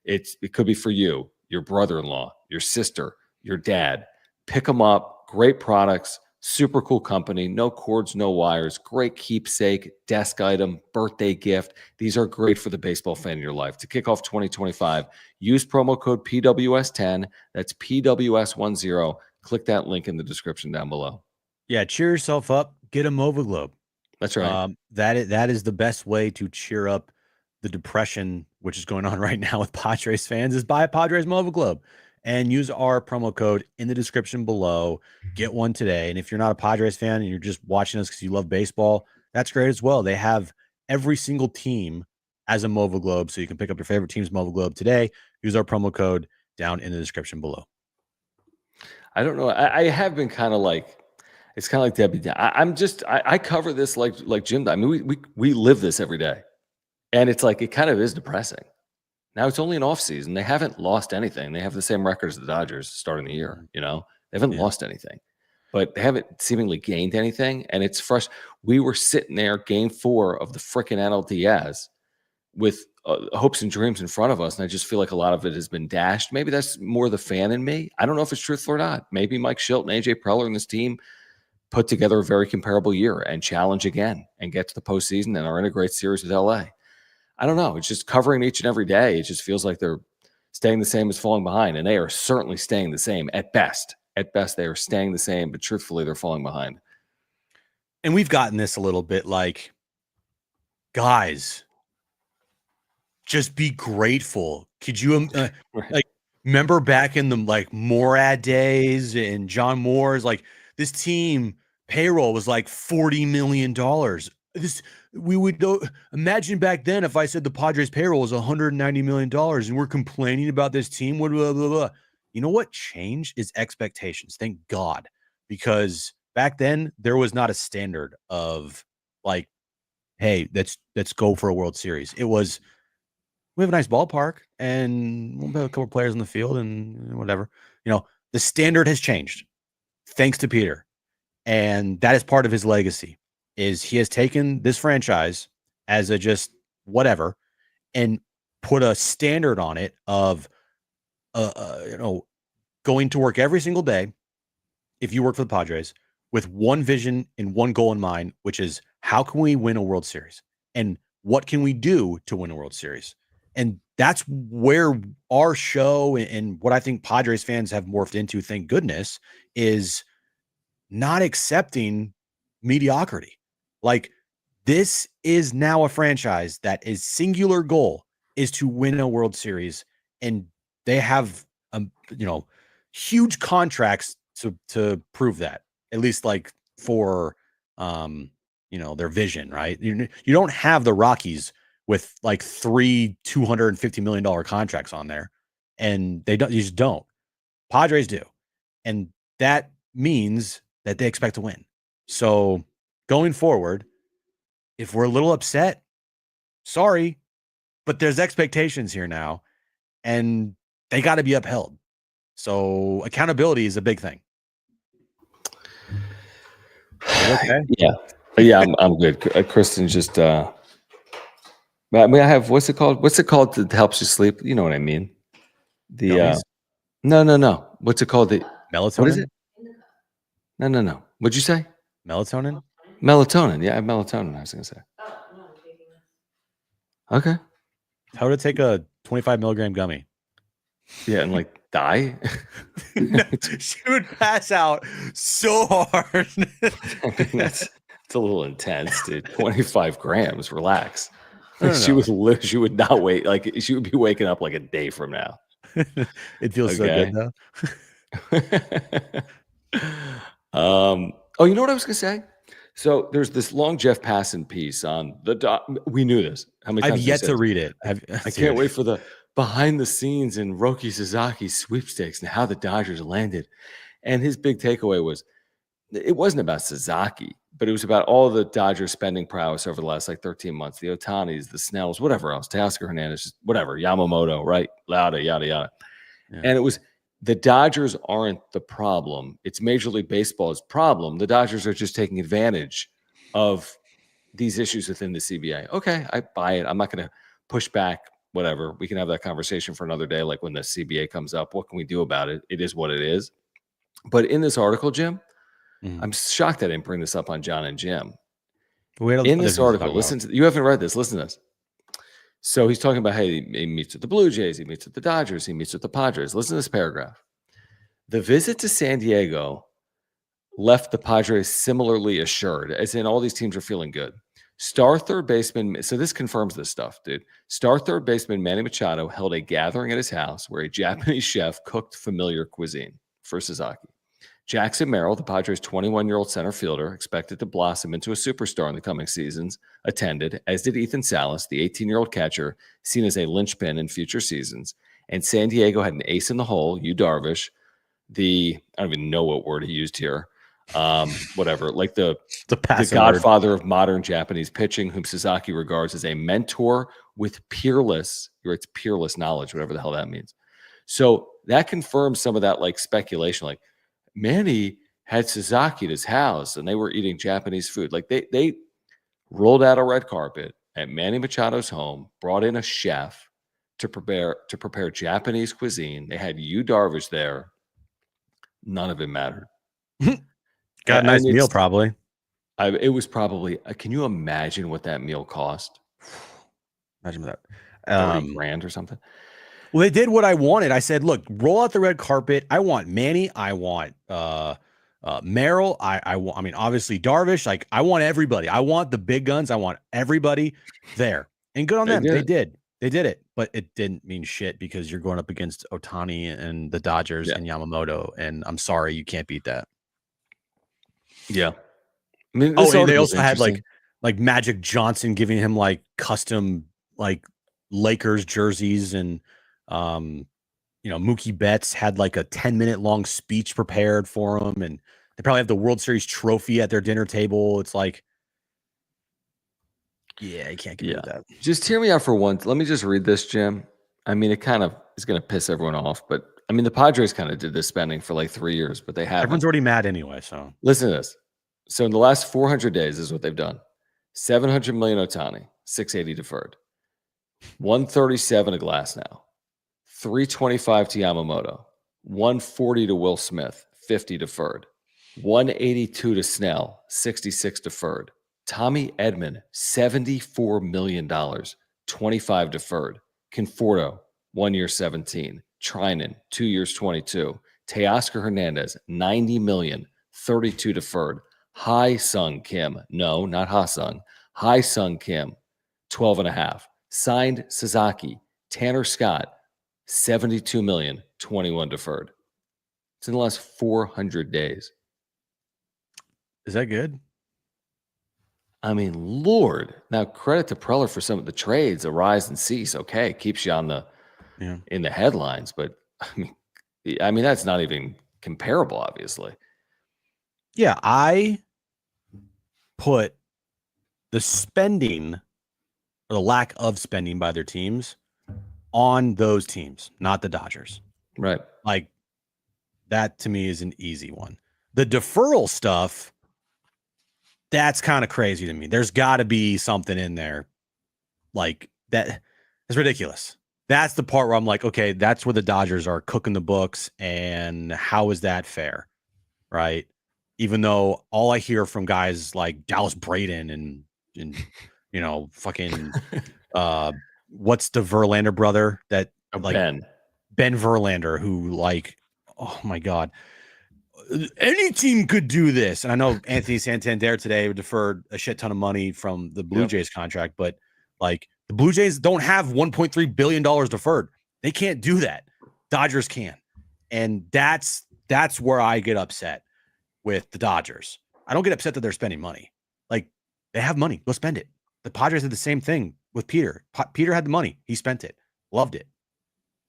It could be for you, your brother-in-law, your sister, your dad. Pick them up. Great products, super cool company, no cords, no wires, great keepsake, desk item, birthday gift. These are great for the baseball fan in your life. To kick off 2025, use promo code PWS10. That's PWS10. Click that link in the description down below. Yeah, cheer yourself up. Get a Mova Globe. That's right. That is the best way to cheer up the depression which is going on right now with Padres fans is buy a Padres Mobile Globe and use our promo code in the description below. Get one today. And if you're not a Padres fan and you're just watching us because you love baseball, that's great as well. They have every single team as a Mobile Globe, so you can pick up your favorite team's Mobile Globe today. Use our promo code down in the description below. I don't know. I have been kind of like, it's kind of like Debbie. I cover this like Jim. I mean, we live this every day, and it's like it kind of is depressing. Now it's only an off season. They haven't lost anything. They have the same record as the Dodgers starting the year. You know, they haven't lost anything, but they haven't seemingly gained anything. And it's frustrating. We were sitting there, game 4 of the frickin' NLDS, with hopes and dreams in front of us, and I just feel like a lot of it has been dashed. Maybe that's more the fan in me. I don't know if it's truthful or not. Maybe Mike Schilt and AJ Preller and this team put together a very comparable year and challenge again and get to the postseason and are in a great series with LA. I don't know. It's just covering each and every day. It just feels like they're staying the same as falling behind, and they are certainly staying the same at best. At best, they are staying the same, but truthfully, they're falling behind. And we've gotten this a little bit like, guys, just be grateful. Could you like remember back in the like Morad days and John Moore's, like this team payroll was like $40 million. We would imagine back then if I said the Padres payroll was $190 million and we're complaining about this team, blah, blah, blah, blah. You know what changed is expectations. Thank God, because back then there was not a standard of like, hey, let's go for a World Series. It was, we have a nice ballpark and we'll have a couple players in the field and whatever. You know, the standard has changed thanks to Peter. And that is part of his legacy, is he has taken this franchise as a just whatever and put a standard on it of, going to work every single day, if you work for the Padres, with one vision and one goal in mind, which is how can we win a World Series and what can we do to win a World Series? And that's where our show and what I think Padres fans have morphed into, thank goodness, is not accepting mediocrity. Like, this is now a franchise that is singular goal is to win a World Series, and they have huge contracts to prove that, at least like for their vision, right? You don't have the Rockies with like 3 $250 million contracts on there, and you just don't. Padres do, and that means that they expect to win. So going forward, if we're a little upset, sorry, but there's expectations here now, and they got to be upheld. So accountability is a big thing. Okay. Yeah, I'm good. Kristen just I have, what's it called that helps you sleep? You know what I mean? The no. What's it called? The melatonin? What is it? No. What'd you say? Melatonin? Melatonin. Yeah, I have melatonin, I was gonna say. Oh, no, I'm taking this. Okay. How to take a 25 milligram gummy? Yeah, and like die. No, she would pass out so hard. I mean, it's a little intense, dude. 25 grams. Relax. No. She would not wait. Like, she would be waking up like a day from now. It feels so good though. You know what I was gonna say? So there's this long Jeff Passan piece on we knew this. How many times I've yet to read it. I can't wait for the behind the scenes in Roki Sasaki sweepstakes and how the Dodgers landed. And his big takeaway was, it wasn't about Sasaki, but it was about all the Dodgers spending prowess over the last like 13 months. The Otanis, the Snells, whatever else, Teoscar Hernandez, whatever, Yamamoto, right? Yada, yada. Yeah. And it was, the Dodgers aren't the problem. It's Major League Baseball's problem. The Dodgers are just taking advantage of these issues within the CBA. Okay, I buy it. I'm not going to push back, whatever. We can have that conversation for another day, like when the CBA comes up. What can we do about it? It is what it is. But in this article, Jim, I'm shocked I didn't bring this up on John and Jim. In this article, you haven't read this. Listen to this. So he's talking about, hey, he meets with the Blue Jays, he meets with the Dodgers, he meets with the Padres. Listen to this paragraph. The visit to San Diego left the Padres similarly assured, as in all these teams are feeling good. Star third baseman. So this confirms this stuff, dude. Star third baseman Manny Machado held a gathering at his house where a Japanese chef cooked familiar cuisine for Sasaki. Jackson Merrill, the Padres' 21-year-old center fielder, expected to blossom into a superstar in the coming seasons, attended, as did Ethan Salas, the 18-year-old catcher, seen as a linchpin in future seasons. And San Diego had an ace in the hole, Yu Darvish, I don't even know what word he used here. Whatever, like the godfather of modern Japanese pitching, whom Sasaki regards as a mentor with peerless knowledge, whatever the hell that means. So that confirms some of that like speculation. Like Manny had Sasaki at his house and they were eating Japanese food. Like they rolled out a red carpet at Manny Machado's home, brought in a chef to prepare Japanese cuisine. They had Yu Darvish there. None of it mattered. Got a nice meal, probably. It was probably. Can you imagine what that meal cost? Imagine that. 30 grand or something. Well, they did what I wanted. I said, look, roll out the red carpet. I want Manny. I want Merrill. I mean, obviously Darvish. Like, I want everybody. I want the big guns. I want everybody there. And good on them. They did. They did it. But it didn't mean shit because you're going up against Ohtani and the Dodgers and Yamamoto. And I'm sorry, you can't beat that. Yeah. I mean, and they also had like Magic Johnson giving him like custom like Lakers jerseys, and Mookie Betts had like a 10-minute long speech prepared for him, and they probably have the World Series trophy at their dinner table. It's like, yeah, you can't get that. Just hear me out for once. Let me just read this, Jim. I mean, it kind of is going to piss everyone off, but I mean, the Padres kind of did this spending for like 3 years, but they haven't. Everyone's already mad anyway. So listen to this. So in the last 400 days, this is what they've done: 700 million Ohtani, 680 deferred, 137 to Glass now, 325 to Yamamoto, 140 to Will Smith, 50 deferred, 182 to Snell, 66 deferred, Tommy Edman, $74 million, 25 deferred, Conforto, 1 year, 17, Trinan, 2 years, 22, Teoscar Hernandez, 90 million, 32 deferred, Hai Sung Kim, no, not Ha Sung, Hai Sung Kim, 12 and a half, signed Sasaki, Tanner Scott, 72 million, 21 deferred. It's in the last 400 days. Is that good? I mean, Lord. Now, credit to Preller for some of the trades, a rise and cease. Okay, keeps you on the in the headlines, but I mean that's not even comparable, obviously. Yeah, I put the spending or the lack of spending by their teams on those teams, not the Dodgers. Right. Like, that to me is an easy one. The deferral stuff, that's kind of crazy to me. There's got to be something in there like that. It's ridiculous. That's the part where I'm like, okay, that's where the Dodgers are cooking the books, and how is that fair? Right? Even though all I hear from guys like Dallas Braden and fucking what's the Verlander brother that like Ben Verlander, who like, oh my God, any team could do this. And I know Anthony Santander today deferred a shit ton of money from the Blue Jays contract, but like the Blue Jays don't have $1.3 billion deferred. They can't do that. Dodgers can. And that's where I get upset with the Dodgers. I don't get upset that they're spending money. Like, they have money. Go spend it. The Padres did the same thing with Peter. Peter had the money. He spent it. Loved it.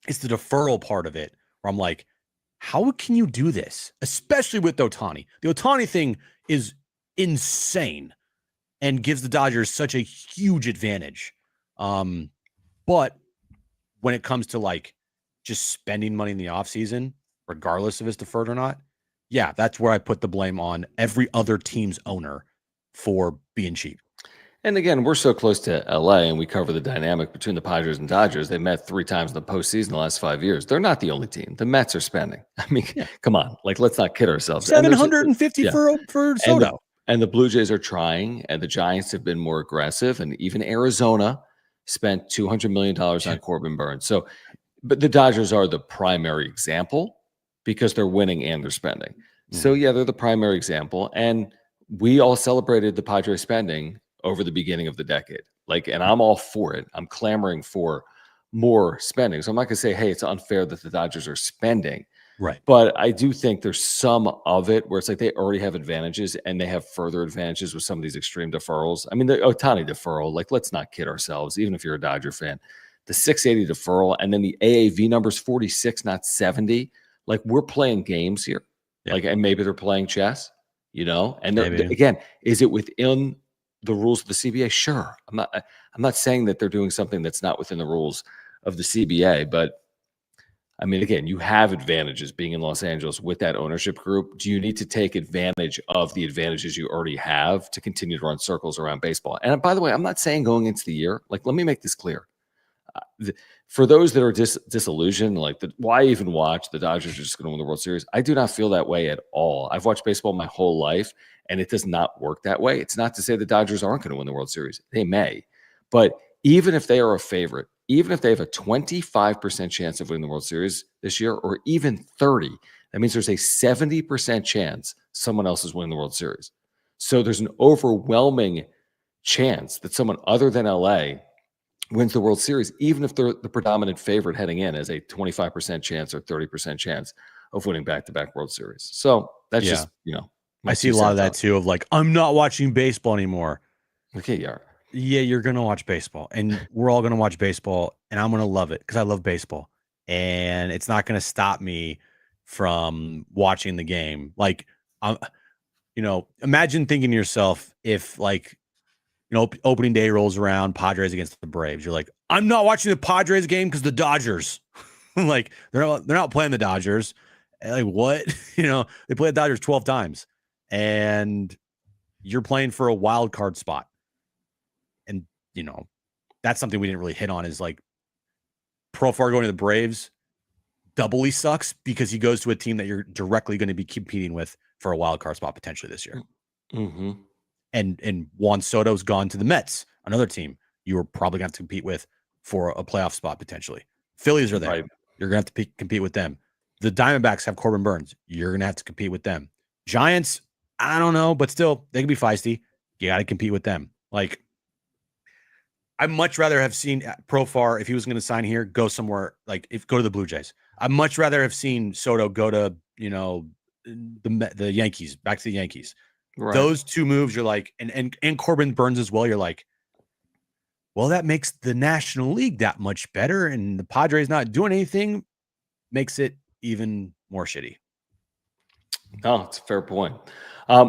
It's the deferral part of it where I'm like, how can you do this? Especially with Ohtani. The Ohtani thing is insane and gives the Dodgers such a huge advantage. But when it comes to like just spending money in the offseason, regardless if it's deferred or not, yeah, that's where I put the blame on every other team's owner for being cheap. And again, we're so close to LA and we cover the dynamic between the Padres and Dodgers. They met 3 times in the postseason the last 5 years. They're not the only team. The Mets are spending. I mean, come on. Like, let's not kid ourselves. 750 for Soto. And the Blue Jays are trying, and the Giants have been more aggressive. And even Arizona spent $200 million on Corbin Burns. So, but the Dodgers are the primary example because they're winning and they're spending. So, yeah, they're the primary example. And we all celebrated the Padres spending over the beginning of the decade. Like, and I'm all for it. I'm clamoring for more spending. So I'm not going to say, hey, it's unfair that the Dodgers are spending. Right. But I do think there's some of it where it's like they already have advantages and they have further advantages with some of these extreme deferrals. I mean, the Ohtani deferral, like, let's not kid ourselves, even if you're a Dodger fan, the 680 deferral and then the AAV numbers 46, not 70. Like, we're playing games here. Yeah. Like, and maybe they're playing chess, you know? And Maybe. again, is it within the rules of the CBA? Sure. I'm not saying that they're doing something that's not within the rules of the CBA, but I mean, again, you have advantages being in Los Angeles with that ownership group. Do you need to take advantage of the advantages you already have to continue to run circles around baseball? And by the way, I'm not saying going into the year, like, let me make this clear. For those that are disillusioned, like, why even watch? The Dodgers are just going to win the World Series. I do not feel that way at all. I've watched baseball my whole life, and it does not work that way. It's not to say the Dodgers aren't going to win the World Series. They may. But even if they are a favorite, even if they have a 25% chance of winning the World Series this year, or even 30, that means there's a 70% chance someone else is winning the World Series. So there's an overwhelming chance that someone other than LA wins the World Series, even if they're the predominant favorite heading in, as a 25% chance or 30% chance of winning back-to-back World Series. So that's just, I see a lot of that too, of like, I'm not watching baseball anymore. Okay, yeah. Yeah, you're going to watch baseball, and we're all going to watch baseball, and I'm going to love it because I love baseball, and it's not going to stop me from watching the game. Like, imagine thinking to yourself if, like, opening day rolls around, Padres against the Braves. You're like, I'm not watching the Padres game because the Dodgers, like, they're not playing the Dodgers. Like, what? They play the Dodgers 12 times, and you're playing for a wild card spot. And, that's something we didn't really hit on, is like Profar going to the Braves doubly sucks because he goes to a team that you're directly going to be competing with for a wild card spot potentially this year. Mm-hmm. And Juan Soto's gone to the Mets, another team you were probably going to compete with for a playoff spot potentially. Phillies are there. Right. You're going to have to compete with them. The Diamondbacks have Corbin Burns. You're going to have to compete with them. Giants, I don't know, but still, they can be feisty. You got to compete with them. Like, I'd much rather have seen Profar, if he was going to sign here, go somewhere, like, go to the Blue Jays. I'd much rather have seen Soto go to, the Yankees, back to the Yankees. Right. Those two moves, you're like, and Corbin Burns as well. You're like, well, that makes the National League that much better, and the Padres not doing anything makes it even more shitty. No, it's a fair point.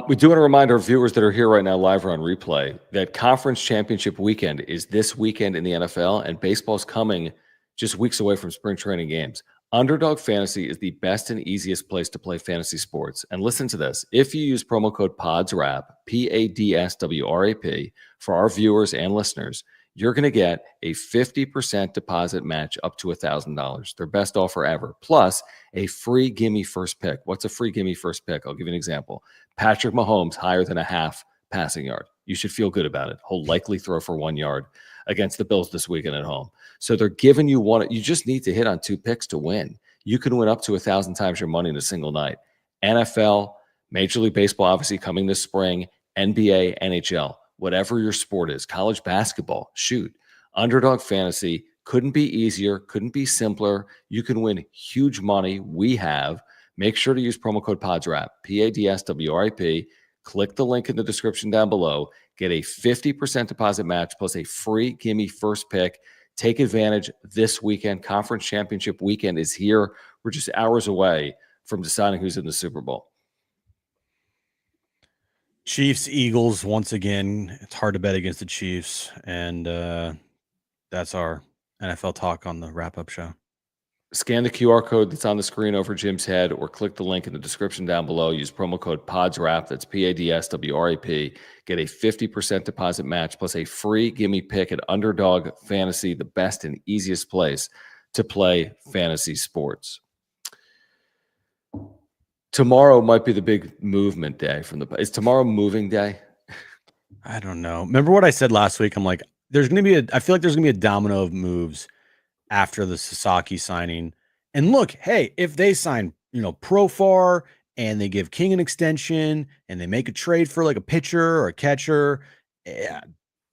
We do want to remind our viewers that are here right now live or on replay that conference championship weekend is this weekend in the NFL, and baseball's coming just weeks away from spring training games. Underdog Fantasy is the best and easiest place to play fantasy sports. And listen to this. If you use promo code PODSWRAP, PADSWRAP, for our viewers and listeners, you're going to get a 50% deposit match up to $1,000. Their best offer ever. Plus a free gimme first pick. What's a free gimme first pick? I'll give you an example. Patrick Mahomes higher than a half passing yard. You should feel good about it. He'll likely throw for 1 yard against the Bills this weekend at home. So they're giving you one. You just need to hit on 2 picks to win. You can win up to 1,000 times your money in a single night. NFL, Major League Baseball, obviously coming this spring, NBA, NHL, whatever your sport is, college basketball, shoot. Underdog Fantasy couldn't be easier, couldn't be simpler. You can win huge money. We have. Make sure to use promo code PODSWRAP, PADSWRAP. Click the link in the description down below. Get a 50% deposit match plus a free gimme first pick. Take advantage this weekend. Conference championship weekend is here. We're just hours away from deciding who's in the Super Bowl. Chiefs, Eagles, once again. It's hard to bet against the Chiefs. And that's our NFL talk on the wrap-up show. Scan the QR code that's on the screen over Jim's head, or click the link in the description down below. Use promo code PODSWRAP, that's PADSWRAP. Get a 50% deposit match plus a free gimme pick at Underdog Fantasy, the best and easiest place to play fantasy sports. Tomorrow might be the big movement day from the. Is tomorrow moving day? I don't know. Remember what I said last week? I'm like, there's going to be I feel like there's going to be a domino of moves after the Sasaki signing. And look, hey, if they sign, Profar, and they give King an extension, and they make a trade for like a pitcher or a catcher,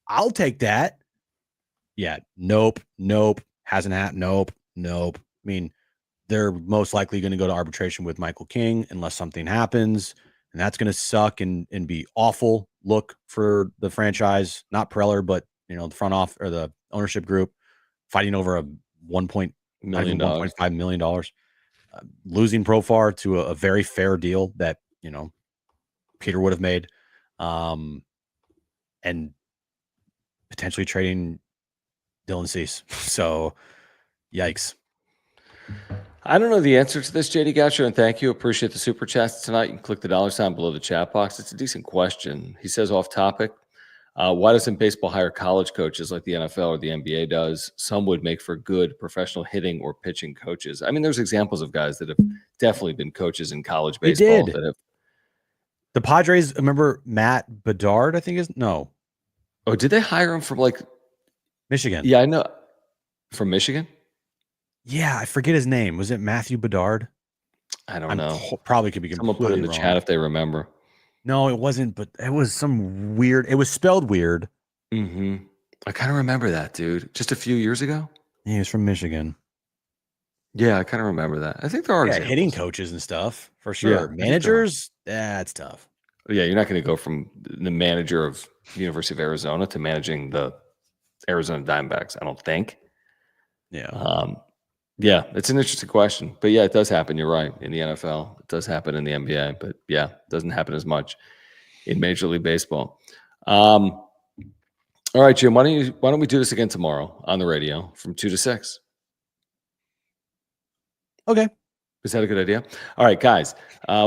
I'll take that. Yeah. Nope. Hasn't happened. Nope. I mean, they're most likely going to go to arbitration with Michael King unless something happens, and that's going to suck and be awful look for the franchise. Not Preller, but the front off or the ownership group fighting over a $1.5 million. Losing Profar to a very fair deal that Peter would have made, and potentially trading Dylan Cease. So, yikes. I don't know the answer to this, JD Goucher, and thank you. Appreciate the super chats tonight. You can click the $ below the chat box. It's a decent question. He says off topic, why doesn't baseball hire college coaches like the NFL or the NBA does? Some would make for good professional hitting or pitching coaches. I mean, there's examples of guys that have definitely been coaches in college baseball. That have. The Padres, remember Matt Bedard, I think is? No. Oh, did they hire him from Michigan? Yeah, I know. From Michigan? Yeah, I forget his name. Was it Matthew Bedard? I don't know. Probably could be completely Someone put it in the wrong. chat if they remember. No, it wasn't, but it was some weird. It was spelled weird. Mm-hmm. I kind of remember that, dude. Just a few years ago? Yeah, he was from Michigan. Yeah, I kind of remember that. I think there are hitting coaches and stuff for sure. Yeah, managers, that's tough. Yeah, you're not going to go from the manager of the University of Arizona to managing the Arizona Diamondbacks, I don't think. Yeah. Yeah, it's an interesting question. But yeah, it does happen. You're right. In the NFL, it does happen in the NBA. But yeah, it doesn't happen as much in Major League Baseball. All right, Jim, why don't we do this again tomorrow on the radio from 2 to 6? Okay. Is that a good idea? All right, guys.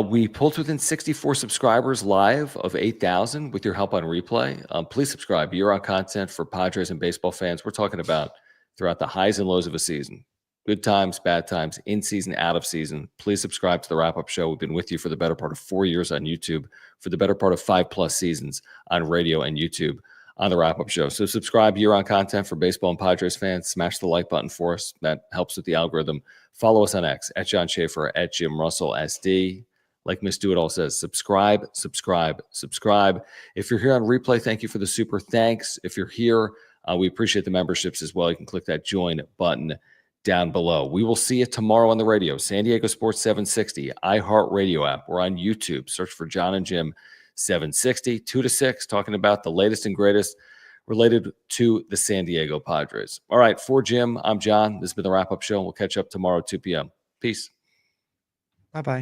We pulled within 64 subscribers live of 8,000 with your help on replay. Please subscribe. You're on content for Padres and baseball fans. We're talking about throughout the highs and lows of a season. Good times, bad times, in season, out of season. Please subscribe to the Wrap-Up Show. We've been with you for the better part of 4 years on YouTube, for the better part of 5+ seasons on radio and YouTube on the Wrap-Up Show. So subscribe. You're on content for baseball and Padres fans. Smash the like button for us. That helps with the algorithm. Follow us on X, at John Schaefer, at Jim Russell SD. Like Miss Do It All says, subscribe. If you're here on replay, thank you for the super thanks. If you're here, we appreciate the memberships as well. You can click that join button down below. We will see you tomorrow on the radio. San Diego Sports 760, iHeartRadio app. We're on YouTube. Search for John and Jim 760, 2 to 6, talking about the latest and greatest related to the San Diego Padres. All right, for Jim, I'm John. This has been the Wrap-Up Show. We'll catch up tomorrow at 2 p.m. Peace. Bye-bye.